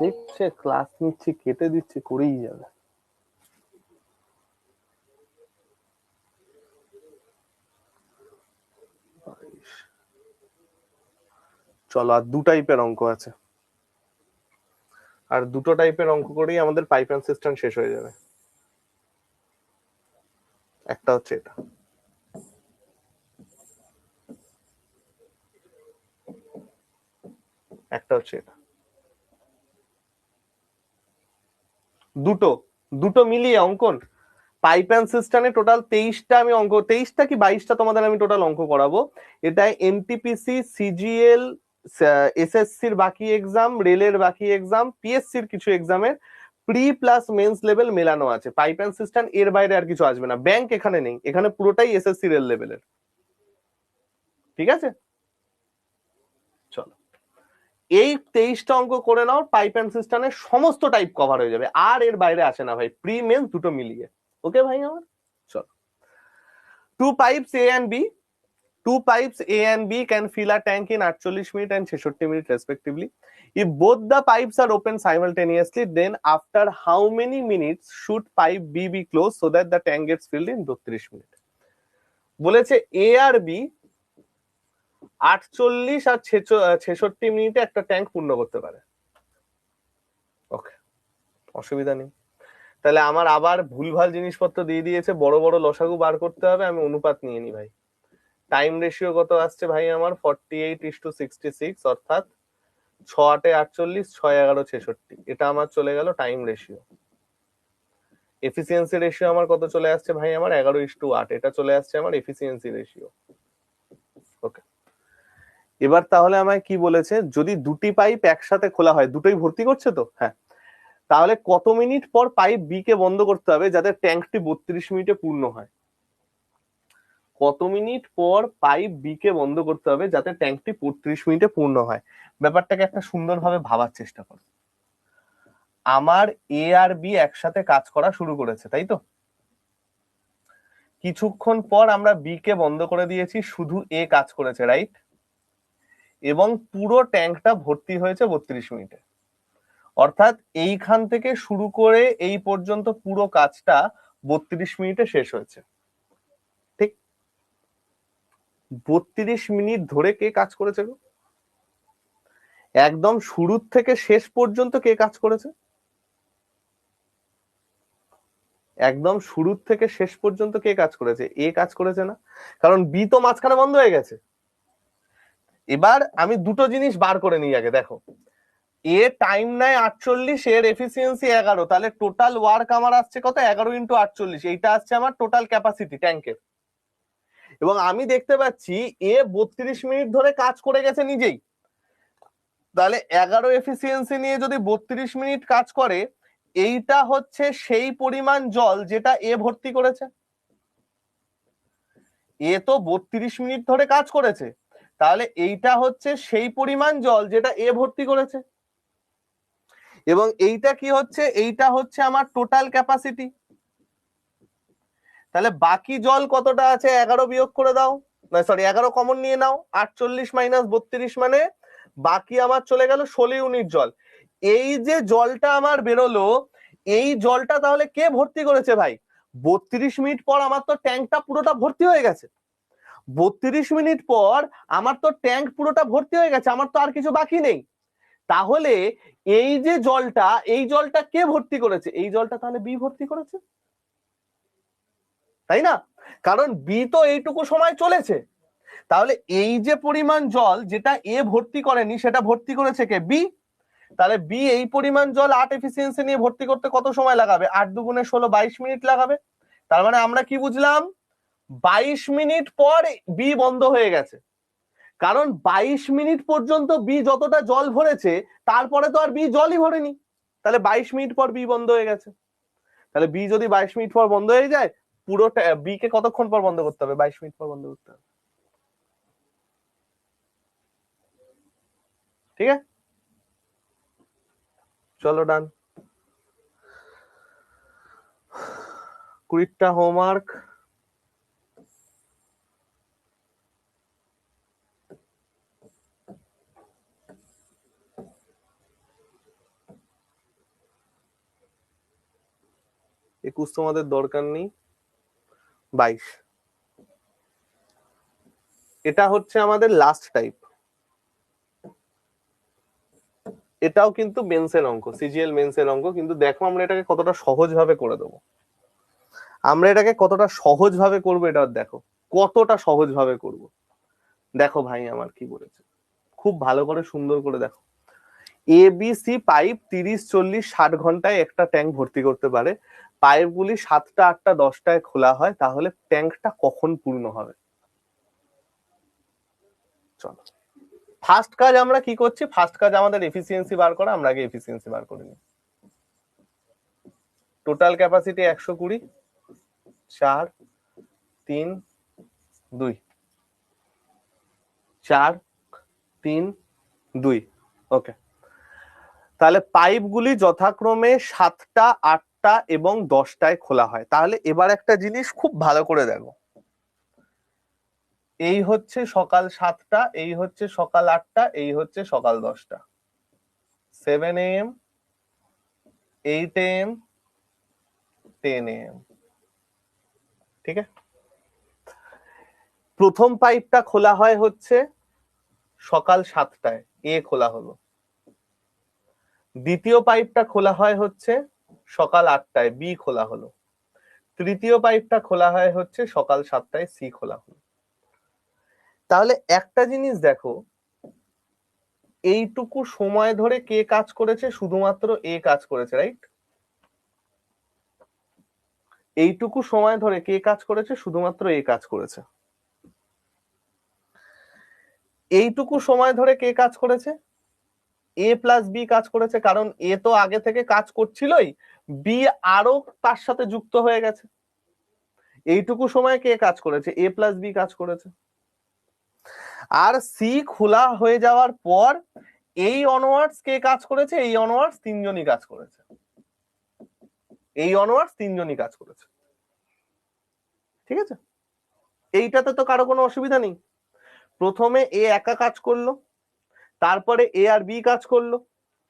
দেখছে ক্লাস নিচ্ছি, কেটে দিচ্ছি, করেই যাবে। চলো, আর 2 টাইপের অঙ্ক আছে, আর 2টো টাইপের অঙ্ক করেই আমাদের পাইপ অ্যান্ড সিস্টেম শেষ হয়ে যাবে। একটা হচ্ছে এটা, একটা হচ্ছে এটা। দুটো দুটো মিলিয়ে অঙ্কন পাইপ অ্যান্ড সিস্টেমে টোটাল 23টা আমি অঙ্ক, 23টা কি 22টা তোমাদের আমি টোটাল অঙ্ক করাবো। এটা এনটিপিসি, সিজিএল, এসএসসির বাকি এক্সাম, রেলের বাকি এক্সাম, পিএসসির কিছু এক্সামের প্রি প্লাস মেন্স লেভেল মেলানো আছে। পাইপ অ্যান্ড সিস্টেম এর বাইরে আর কিছু আসবে না। ব্যাংক এখানে নেই, এখানে পুরোটাই এসএসসি রেল লেভেলের। ঠিক আছে, চলো এই 23টা অঙ্ক করে নাও, পাইপ অ্যান্ড সিস্টেমের সমস্ত টাইপ কভার হয়ে যাবে, আর এর বাইরে আসে না ভাই, প্রি মেন্স দুটো মিলিয়ে। ওকে ভাই আমার, চলো। Two pipes A and B. Two pipes A and B can fill a tank in 48 minutes and 66 minutes respectively. If both the pipes are open simultaneously, then after how many minutes should pipe B be closed so that the tank gets filled in 32 minutes? বলেছে A R B 48 আর 66 মিনিটে একটা tank পূর্ণ করতে পারে। ওকে, অসুবিধা নেই। তাহলে আমার আবার ভুলভাল জিনিসপত্র দিয়ে দিয়েছে, বড় বড় লসাগু বার করতে হবে, আমি অনুপাত নিয়ে নি ভাই। টাইম রেশিও কত আসছে ভাই আমার? 48:66, অর্থাৎ 6 8 48, 6 11 66। এটা আমার চলে গেল টাইম রেশিও। এফিসিয়েন্সি রেশিও আমার কত চলে আসছে ভাই আমার? 11:8। এটা চলে আসছে আমার এফিসিয়েন্সি রেশিও। ওকে, এবার তাহলে আমায় কি বলেছে, যদি দুটি পাইপ একসাথে খোলা হয়, দুটোই ভর্তি করছে তো, হ্যাঁ, তাহলে কত মিনিট পর পাইপ বি কে বন্ধ করতে হবে যাতে ট্যাঙ্কটি 32 মিনিটে পূর্ণ হয়? কত মিনিট পর পাইপ বি কে বন্ধ করতে হবে যাতে ট্যাঙ্কটি 32 মিনিটে পূর্ণ হয়? ব্যাপারটাকে একটা সুন্দরভাবে ভাবার চেষ্টা করো। আমার এ আর বি একসাথে কাজ করা শুরু করেছে, তাই তো? কিছুক্ষণ পর আমরা বি কে বন্ধ করে দিয়েছি, শুধু এ কাজ করেছে, রাইট? এবং পুরো ট্যাঙ্কটা ভর্তি হয়েছে 32 মিনিটে। অর্থাৎ এইখান থেকে শুরু করে এই পর্যন্ত পুরো কাজটা 32 মিনিটে শেষ হয়েছে। ঠিক 32 মিনিট ধরে কে কাজ করেছে গো? একদম শুরুর থেকে শেষ পর্যন্ত কে কাজ করেছে? একদম শুরুর থেকে শেষ পর্যন্ত কে কাজ করেছে? এ কাজ করেছে না, কারণ বি তো মাঝখানে বন্ধ হয়ে গেছে। এবার আমি দুটো জিনিস বার করে নিই আগে, দেখো এ টাইম নেয় 48, এর এফিসিয়েন্সি 11, তাহলে টোটাল ওয়ার্ক আমার আসছে কত? 11 × 48, এইটা আসছে আমার টোটাল ক্যাপাসিটি ট্যাঙ্কের। এবং আমি দেখতে পাচ্ছি এ 32 মিনিট ধরে কাজ করে গেছে নিজেই, তাহলে 11 এফিসিয়েন্সি নিয়ে যদি 32 মিনিট কাজ করে, এইটা হচ্ছে সেই পরিমাণ জল যেটা এ ভর্তি করেছে। এ তো 32 মিনিট ধরে কাজ করেছে, তাহলে এইটা হচ্ছে সেই পরিমাণ জল যেটা এ ভর্তি করেছে। এবং এইটা কি হচ্ছে? এইটা হচ্ছে আমার টোটাল ক্যাপাসিটি। তাহলে বাকি জল কতটা আছে? 11 বিয়োগ করে দাও, না সরি 11 কমন নিয়ে নাও, 48 - 32 মানে বাকি আমার চলে গেল 16 ইউনিট জল। এই যে জলটা আমার বেরোলো, এই জলটা তাহলে কে ভর্তি করেছে ভাই? 32 মিনিট পর আমার তো ট্যাঙ্কটা পুরোটা ভর্তি হয়ে গেছে। 32 মিনিট পর আমার তো ট্যাঙ্ক পুরোটা ভর্তি হয়ে গেছে, আমার তো আর কিছু বাকি নেই। তাহলে এই যে জলটা, এই জলটা কে ভর্তি করেছে? এই জলটা তাহলে বি ভর্তি করেছে, তাই না? কারণ বি তো এইটুকু সময় চলেছে। তাহলে এই যে পরিমাণ জল যেটা এ ভর্তি করেনি, সেটা ভর্তি করেছে কে? বি। তাহলে বি এই পরিমাণ জল 8 এফিসিয়েন্সি নিয়ে ভর্তি করতে কত সময় লাগাবে? 8 × 2 = 16, 22 মিনিট লাগাবে। তার মানে আমরা কি বুঝলাম? 22 মিনিট পর বি বন্ধ হয়ে গেছে, কারণ 22 মিনিট পর্যন্ত বি যতটা জল ভরেছে, তারপরে তো আর বি জলই ভরেনি। তাহলে 22 মিনিট পর বি বন্ধ হয়ে গেছে। তাহলে বি যদি 22 মিনিট পর বন্ধ হয়ে যায়, পুরোটা বি কে কতক্ষণ পর বন্ধ করতে হবে? 22 মিনিট পর বন্ধ করতে হবে। ঠিক আছে, চলো ডান। 20টা হোমওয়ার্ক। একুশ তোমাদের দরকার নেই। 22, এটা হচ্ছে আমাদের লাস্ট টাইপ। এটাও কিন্তু মেন্সের অঙ্ক, সিজিএল মেন্সের অঙ্ক, কিন্তু দেখো আমরা এটাকে কতটা সহজ ভাবে করে দেবো। আমরা এটাকে কতটা সহজ ভাবে করবো, এটা দেখো কতটা সহজ ভাবে করব। দেখো ভাই আমার কি বলেছে, খুব ভালো করে সুন্দর করে দেখো। এবিসি পাইপ 30, 40, 60 ঘন্টায় একটা ট্যাঙ্ক ভর্তি করতে পারে। পাইপগুলি 7টা, 8টা, 10টায় খোলা হয়, তাহলে ট্যাঙ্কটা কখন পূর্ণ হবে? চলো ফার্স্ট কাজ আমরা কি করছি? ফার্স্ট কাজ আমাদের এফিসিয়েন্সি বার করা। আমরা আগে এফিসিয়েন্সি বার করে নিই। টোটাল ক্যাপাসিটি 120, 4, 3, 2, 4, 3, 2, ওকে। তাহলে পাইপগুলি যথাক্রমে 7টা, 8টা এবং 10টায় খোলা হয়। তাহলে এবার একটা জিনিস খুব ভালো করে দেখো, এই হচ্ছে সকাল 7টা, এই হচ্ছে সকাল 8টা, এই হচ্ছে সকাল 10টা। 7 AM, 8 AM, 10 AM। ঠিক আছে, প্রথম পাইপটা খোলা হয় হচ্ছে সকাল 7টায়, এ খোলা হলো। দ্বিতীয় পাইপটা খোলা হয় হচ্ছে সকাল 8টায়, বি খোলা হলো। তৃতীয় পাইপটা খোলা হয় হচ্ছে সকাল 7টায়, সি খোলা হলো। তাহলে একটা জিনিস দেখো, এইটুকু সময় ধরে কে কাজ করেছে? শুধুমাত্র এ কাজ করেছে, রাইট? এইটুকু সময় ধরে কে কাজ করেছে? শুধুমাত্র এ কাজ করেছে। এইটুকু সময় ধরে কে কাজ করেছে? এ প্লাস বি কাজ করেছে, কারণ এ তো আগে থেকে কাজ করছিলই, বি আরো তার সাথে যুক্ত হয়ে গেছে। এইটুকু সময় কে কাজ করেছে? এ প্লাস বি কাজ করেছে। আর সি খোলা হয়ে যাওয়ার পর এই অনওয়ার্ডস কে কাজ করেছে? এই অনওয়ার্ডস তিনজনই কাজ করেছে। এই অনওয়ার্ডস তিনজনই কাজ করেছে। ঠিক আছে, এইটাতে তো কারো কোনো অসুবিধা নেই। প্রথমে এ একা কাজ করলো, তারপরে এ আর বি কাজ করলো,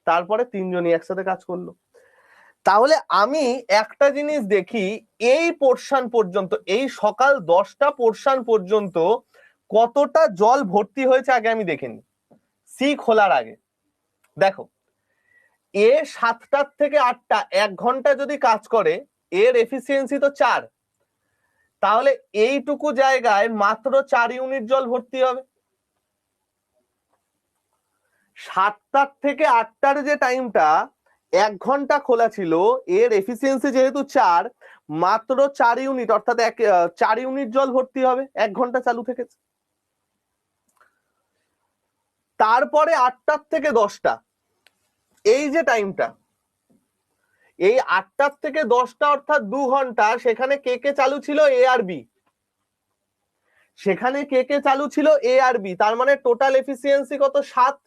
তারপরে তিনজনই একসাথে কাজ করলো। তাহলে আমি একটা জিনিস দেখি, এই পোর্শন পর্যন্ত, এই সকাল 10টা পোর্শন পর্যন্ত কতটা জল ভর্তি হয়েছে আগে আমি দেখে নিই সি খোলার আগে। দেখো, এ 7টার থেকে 8টা 1 ঘন্টা যদি কাজ করে, এর এফিসিয়েন্সি তো 4, তাহলে এইটুকু জায়গায় মাত্র 4 ইউনিট জল ভর্তি হবে। 7টার থেকে 8টার যে টাইমটা 1 ঘন্টা খোলা ছিল, এর এফিসিয়েন্সি যেহেতু 4, মাত্র 4 ইউনিট, অর্থাৎ 4 ইউনিট জল ভর্তি হবে 1 ঘন্টা চালু থেকে। তারপরে 8টার থেকে 10টা, এই যে টাইমটা, এই 8টার থেকে 10টা অর্থাৎ 2 ঘন্টা, সেখানে কে কে চালু ছিল? এ আর বি। সেখানে কে কে চালু ছিল? এ আর বি। তার মানে টোটাল এফিসিয়েন্সি কত? 7।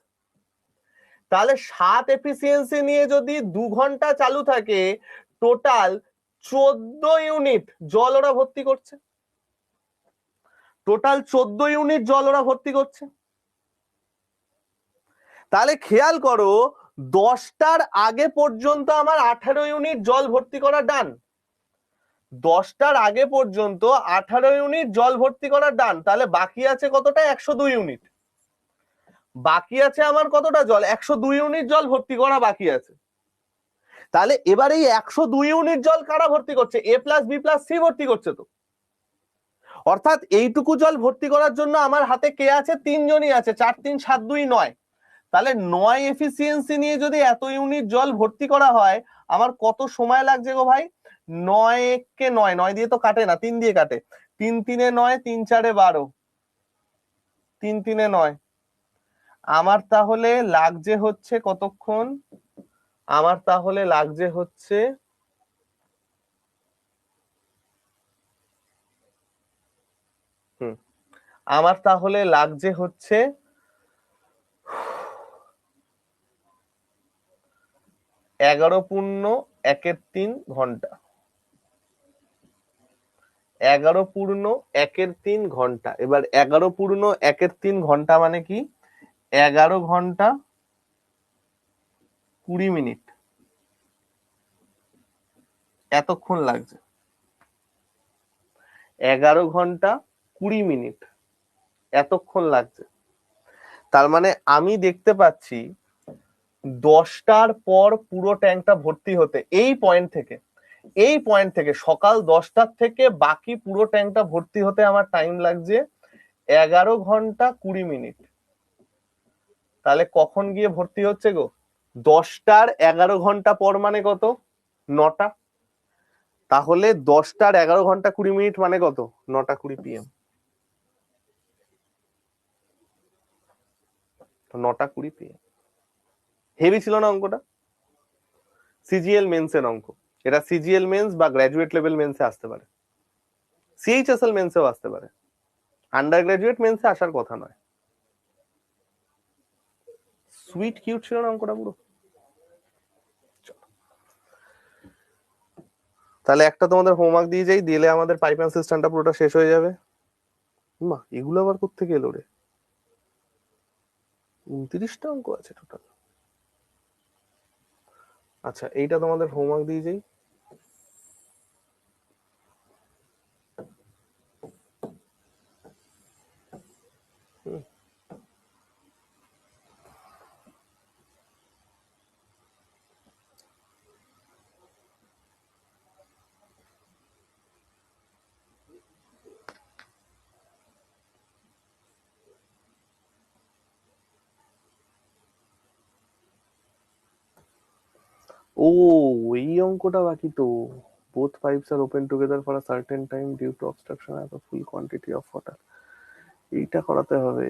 তাহলে 7 এফিসিয়েন্সি নিয়ে যদি 2 ঘন্টা চালু থাকে, টোটাল 14 ইউনিট জল ওরা ভর্তি করছে। টোটাল 14 ইউনিট জল ওরা ভর্তি করছে। তাহলে খেয়াল করো, 10টার আগে পর্যন্ত আমার 18 ইউনিট জল ভর্তি করা ডান। 10টার আগে পর্যন্ত 18 ইউনিট জল ভর্তি করা ডান। তাহলে বাকি আছে কতটা? 102 ইউনিট। বাকি আছে আমার কতটা জল? 102 ইউনিট জল ভর্তি করা বাকি আছে। তাহলে এবার এই 102 ইউনিট জল কারা ভর্তি করছে? এ প্লাস বি প্লাস সি ভর্তি করছে তো। অর্থাৎ এইটুকু জল ভর্তি করার জন্য আমার হাতে কে আছে? 3 জনই আছে। 4 3 7 2 9। তাহলে 9 এফিসিয়েন্সি নিয়ে যদি এত ইউনিট জল ভর্তি করা হয়, আমার কত সময় লাগছে গো ভাই? 9 কে 9, 9 দিয়ে তো কাটে না, 3 দিয়ে কাটে। 3 3 9, 3 4 12, 3 3 9। আমার তাহলে লাগছে হচ্ছে কতক্ষণ? আমার তাহলে লাগছে হচ্ছে আমার তাহলে লাগছে হচ্ছে 11 পূর্ণ 1/3 ঘন্টা। 11 পূর্ণ 1/3 ঘন্টা। এবার 11 পূর্ণ 1/3 ঘন্টা মানে কি? 11 ঘন্টা 20 মিনিট এতক্ষণ লাগছে। 11 ঘন্টা 20 মিনিট এতক্ষণ লাগছে। তার মানে আমি দেখতে পাচ্ছি 10টার পর পুরো ট্যাঙ্কটা ভর্তি হতে, এই পয়েন্ট থেকে সকাল 10টার থেকে বাকি পুরো ট্যাঙ্কটা ভর্তি হতে আমার টাইম লাগছে 11 ঘন্টা 20 মিনিট। তাহলে কখন গিয়ে ভর্তি হচ্ছে গো? 10টার 11 ঘন্টা পর মানে কত? 9টা। তাহলে 10টার 11 ঘন্টা 20 মিনিট মানে কত? 9টা 20 PM। 9টা 20 PM। হেভি ছিল না অঙ্কটা? সিজিএল মেন্সের অঙ্ক। এটা সিজিএল মেন্স বা গ্র্যাজুয়েট লেভেল মেন্সে আসতে পারে, সিএইচএসএল মেন্সেও আসতে পারে, আন্ডার গ্রাজুয়েট মেন্সে আসার কথা নয়। সুইট কিউট ছিল না অঙ্কটা পুরো। তাহলে একটা তোমাদের হোমওয়ার্ক দিয়ে যাই, দিলে আমাদের পাইপলাইন সিস্টেমটা পুরোটা শেষ হয়ে যাবে। মা, এগুলো আবার কোত্থেকে এলো রে? 29টা অঙ্ক আছে টোটাল। আচ্ছা, এইটা তোমাদের হোমওয়ার্ক দিয়ে যাই। ও, এই অঙ্কটা বাকি তো। both pipes are open together for a certain time due to obstruction of a full quantity of water. এইটা করাতে হবে।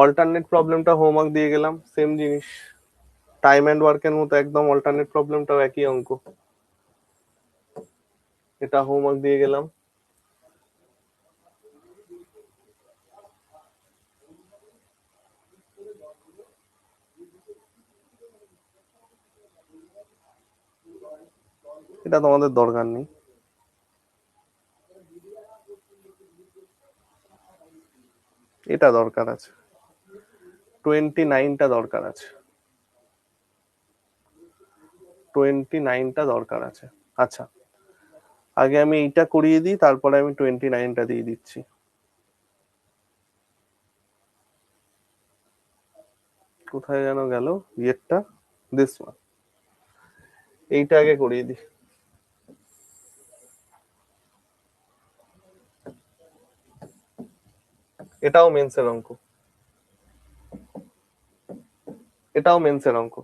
অল্টারনেট প্রবলেমটা হোমওয়ার্ক দিয়ে গেলাম, সেম জিনিস। টাইম এন্ড ওয়ার্কের মতো একদম অল্টারনেট প্রবলেমটাও একই অঙ্ক, এটা হোমওয়ার্ক দিয়ে গেলাম। এটা তোমাদের দরকার নেই। এটা দরকার আছে, 29টা দরকার আছে, 29টা দরকার আছে। আচ্ছা, আগে আমি এইটা করিয়ে দিই, তারপরে আমি 29টা দিয়ে দিচ্ছি। কোথায় যেন গেল ইয়েরটা, দিস ওয়ান, এইটা আগে করিয়ে দিই। এটাও মেন্সের অঙ্ক, এটাও মেন্সের অঙ্ক।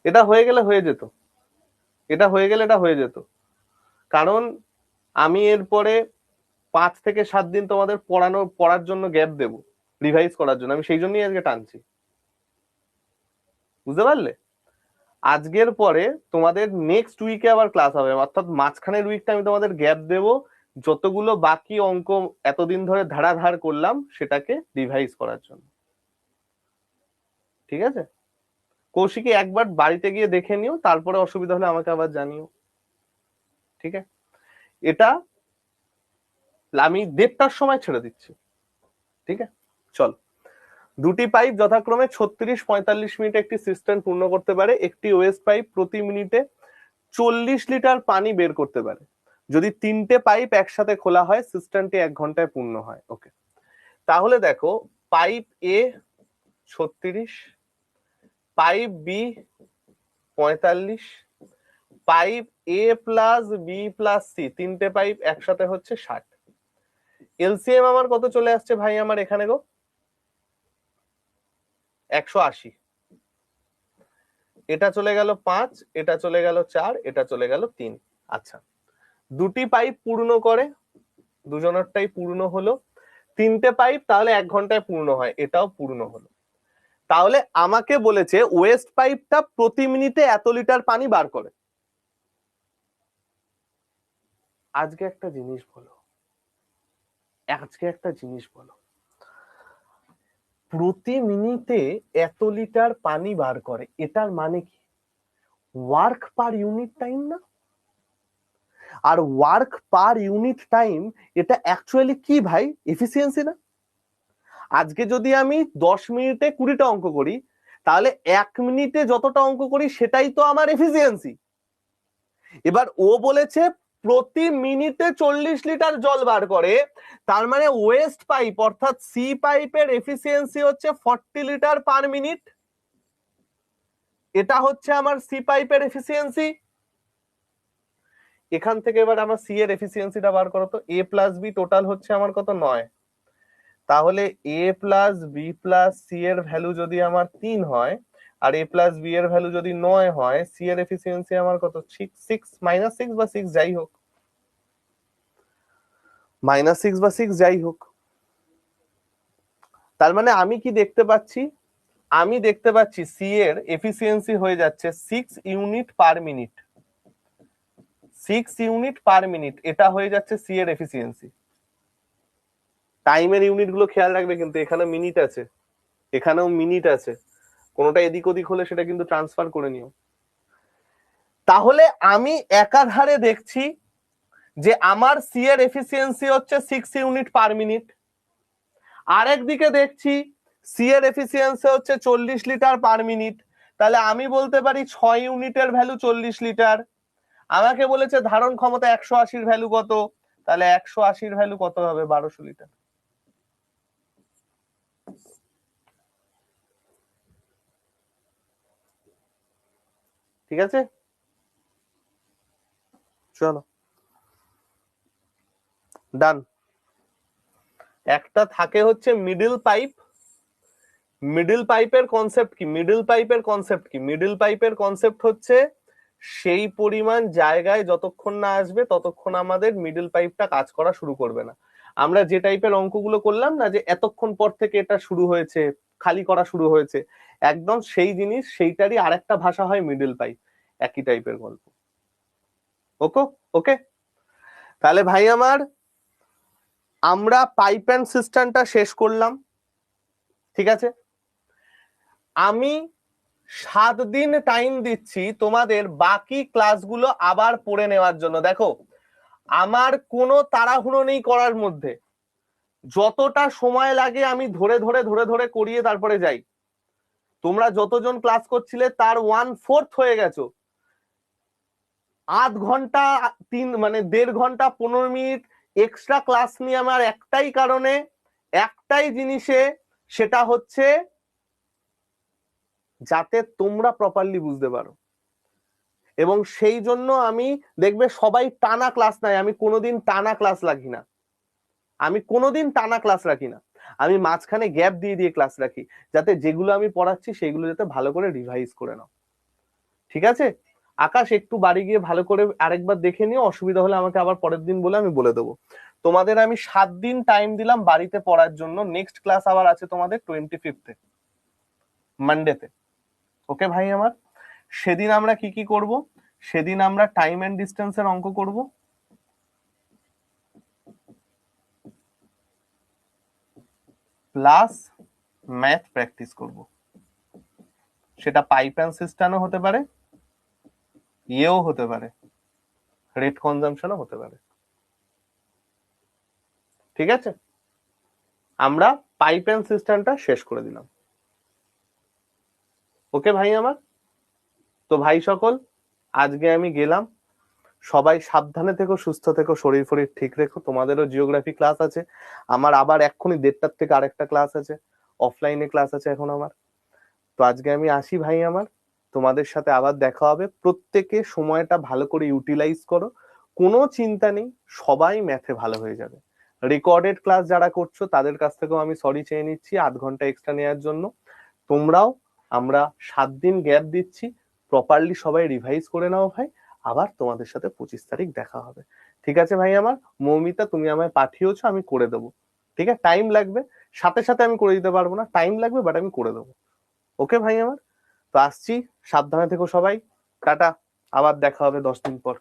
এটা হয়ে গেলে হয়ে যেত, এটা হয়ে গেলে এটা হয়ে যেত, কারণ আমি এরপরে 5 থেকে 7 দিন তোমাদের পড়ার জন্য গ্যাপ দেব, রিভাইজ করার জন্য, আমি সেই জন্যই আজকে টানছি, বুঝতে পারলে? আজকের পরে তোমাদের নেক্সট উইকে আবার ক্লাস হবে, অর্থাৎ মাঝখানের উইকটা আমি তোমাদের গ্যাপ দেব, যতগুলো বাকি অঙ্ক এতদিন ধরে ধারাধার করলাম সেটাকে রিভাইজ করার জন্য, ঠিক আছে? কৌশিকী একবার বাড়িতে গিয়ে দেখে নিও, তারপরে অসুবিধা হলে আমাকে আবার জানিও, ঠিক আছে? এটা আমি 1:30টার সময় ছেড়ে দিচ্ছি, ঠিক আছে? চল, দুটি পাইপ যথাক্রমে 36-45 মিনিটে একটি সিস্টেম পূর্ণ করতে পারে। একটি ওয়েস্ট পাইপ প্রতি মিনিটে 40 লিটার পানি বের করতে পারে। যদি 3টে পাইপ একসাথে খোলা হয় সিস্টেমটি 1 ঘন্টায় পূর্ণ হয়। ওকে, তাহলে দেখো, পাইপ এ 36, পাইপ বি 45, পাইপ এ প্লাস বি প্লাস সি, 3টে পাইপ একসাথে হচ্ছে 60। এলসিএম আমার কত চলে আসছে ভাই আমার এখানে গো? 180। এটা চলে গেল 5, এটা চলে গেল 4, এটা চলে গেল 3। আচ্ছা, দুটি পাইপ পূর্ণ করে, দুজনেরটাই পূর্ণ হলো। 3টে পাইপ তাহলে 1 ঘন্টায় পূর্ণ হয়, এটাও পূর্ণ হলো। তাহলে আমাকে বলেছে ওয়েস্ট পাইপটা প্রতি মিনিটে এত লিটার পানি বার করে। আজকে একটা জিনিস বলো, প্রতি মিনিটে এত লিটার পানি বার করে, এটার মানে কি? ওয়ার্ক পার ইউনিট টাইম না? আর ওয়ার্ক পার ইউনিট টাইম এটা অ্যাকচুয়ালি কি ভাই? এফিসিয়েন্সি না? আজকে যদি আমি 10 মিনিটে 20টা অঙ্ক করি, তাহলে 1 মিনিটে যতটা অঙ্ক করি সেটাই তো আমার এফিসিয়েন্সি। এবার ও বলেছে প্রতি মিনিটে 40 লিটার জল বার করে, তার মানে ওয়েস্ট পাইপ অর্থাৎ সি পাইপের এফিসিয়েন্সি হচ্ছে 40 লিটার পার মিনিট। এটা হচ্ছে আমার সি পাইপের এফিসিয়েন্সি। এখান থেকে এবার আমার সি এর এফিসিয়েন্সিটা বার করো তো। এ প্লাস বি টোটাল হচ্ছে আমার কত? 9। তাহলে এ প্লাস বি প্লাস সি এর ভ্যালু যদি আমার 3 হয়, আর এ প্লাস বি এর ভ্যালু যদি 9 হয়, সি এর এফিসিয়েন্সি আমার কত? 6 -6 বা 6 যাই হোক, -6 বা 6 যাই হোক। তার মানে আমি কি দেখতে পাচ্ছি? আমি দেখতে পাচ্ছি সি এর এফিসিয়েন্সি হয়ে যাচ্ছে 6 unit per minute, 6 unit per minute, এটা হয়ে যাচ্ছে সি এর এফিসিয়েন্সি। টাইমের ইউনিট গুলো খেয়াল রাখবে, কিন্তু এখানে মিনিট আছে, এখানেও মিনিট আছে, কোনোটা এদিক ওদিক হলে সেটা কিন্তু ট্রান্সফার করে নিও। তাহলে আমি একাধারে দেখছি যে আমার সি এর এফিসিয়েন্সি হচ্ছে 6 ইউনিট পার মিনিট, আরেকদিকে দেখছি সি এর এফিসিয়েন্সি হচ্ছে 40 লিটার পার মিনিট। তাহলে আমি বলতে পারি 6 ইউনিটের ভ্যালু 40 লিটার। আমাকে বলেছে ধারণ ক্ষমতা 180-র ভ্যালু কত? তাহলে 180-র ভ্যালু কত হবে? 1200 লিটার। ঠিক আছে, চলো ডান। একটা থাকে হচ্ছে মিডল পাইপ। মিডল পাইপের কনসেপ্ট কি? মিডল পাইপের কনসেপ্ট কি? মিডল পাইপের কনসেপ্ট হচ্ছে সেই পরিমাণ জায়গায় যতক্ষণ না আসবে ততক্ষণ আমাদের মিডল পাইপটা কাজ করা শুরু করবে না। আমরা যে টাইপের অঙ্কগুলো করলাম না, যে এতক্ষণ পর থেকে এটা শুরু হয়েছে, খালি করা শুরু হয়েছে, একদম সেই জিনিস, সেইটারই আরেকটা ভাষা হয় মিডল পাইপ, একই টাইপের গল্প। ওকে ওকে, তাহলে ভাই আমার আমরা পাইপ অ্যান্ড সিস্টেমটা শেষ করলাম, ঠিক আছে? আমি 7 দিন টাইম দিচ্ছি তোমাদের বাকি ক্লাসগুলো আবার পড়ে নেওয়ার জন্য। দেখো, আমার কোনো তাড়াহুড়ো নেই করার মধ্যে, যতটা সময় লাগে আমি ধরে ধরে ধরে ধরে করিয়ে তারপরে যাই। তোমরা যতজন ক্লাস করছিলে তার 1/4 হয়ে গেছো। আধ ঘন্টা 1.5 ঘন্টা 15 মিনিট এক্সট্রা ক্লাস নিয়ে আমার একটাই কারণে, একটাই জিনিসে, সেটা হচ্ছে যাতে তোমরা প্রপারলি বুঝতে পারো। এবং সেই জন্য আমি, দেখবে সবাই টানা ক্লাস নাই, আমি কোনোদিন টানা ক্লাস রাখি না, আমি কোনোদিন টানা ক্লাস রাখি না, আমি মাঝখানে গ্যাপ দিয়ে দিয়ে ক্লাস রাখি, যাতে যেগুলো আমি পড়াচ্ছি সেগুলো যাতে ভালো করে রিভাইজ করে নাও। ঠিক আছে আকাশ, একটু বাড়ি গিয়ে ভালো করে আরেকবার দেখে নিও, অসুবিধা হলে আমাকে আবার পরের দিন বলে আমি বলে দেবো। তোমাদের আমি 7 দিন টাইম দিলাম বাড়িতে পড়ার জন্য। নেক্সট ক্লাস আবার আছে তোমাদের 25 মানডেতে। ওকে ভাই আমার, সেদিন আমরা কি কি করব? সেদিন আমরা টাইম এন্ড ডিস্টেন্সের অঙ্ক করব, প্লাস ম্যাথ প্র্যাকটিস করব। সেটা পাইপ অ্যান্ড সিস্টেমও হতে পারে, ইয়েও হতে পারে, রেট কনজাম্পশনও হতে পারে। ঠিক আছে, আমরা পাইপ অ্যান্ড সিস্টেমটা শেষ করে দিলাম। ওকে ভাই আমার, তো ভাই সকল, আজকে আমি গেলাম। সবাই সাবধানে থেকো, সুস্থ থেকো, শরীর ফরীর ঠিক রেখো। তোমাদেরও জিওগ্রাফি ক্লাস আছে, আমার আবার এক্ষুনি 1:30 থেকে আরেকটা ক্লাস আছে, অফলাইনে ক্লাস আছে এখন আমার। তো আজকে আমি আসি ভাই আমার, তোমাদের সাথে আবার দেখা হবে। প্রত্যেকে সময়টা ভালো করে ইউটিলাইজ করো, কোনো চিন্তা নেই, সবাই ম্যাথে ভালো হয়ে যাবে। রেকর্ডেড ক্লাস যারা করছো তাদের কাছ থেকেও আমি সরি চেয়ে নিচ্ছি আধ ঘন্টা এক্সট্রা নেওয়ার জন্য। তোমরাও, আমরা 7 দিন গ্যাপ দিচ্ছি, প্রপারলি সবাই রিভাইজ করে নাও ভাই। আবার তোমাদের সাথে 25 তারিখ দেখা হবে। ঠিক আছে ভাই আমার, মৌমিতা তুমি আমায় পাঠিয়েছো, আমি করে দেবো। ঠিক আছে, টাইম লাগবে, সাথে সাথে আমি করে দিতে পারবো না, টাইম লাগবে, বাট আমি করে দেবো। ওকে ভাই আমার, তো আসছি, সাবধানে থেকো সবাই, টাটা, আবার দেখা হবে 10 দিন পর।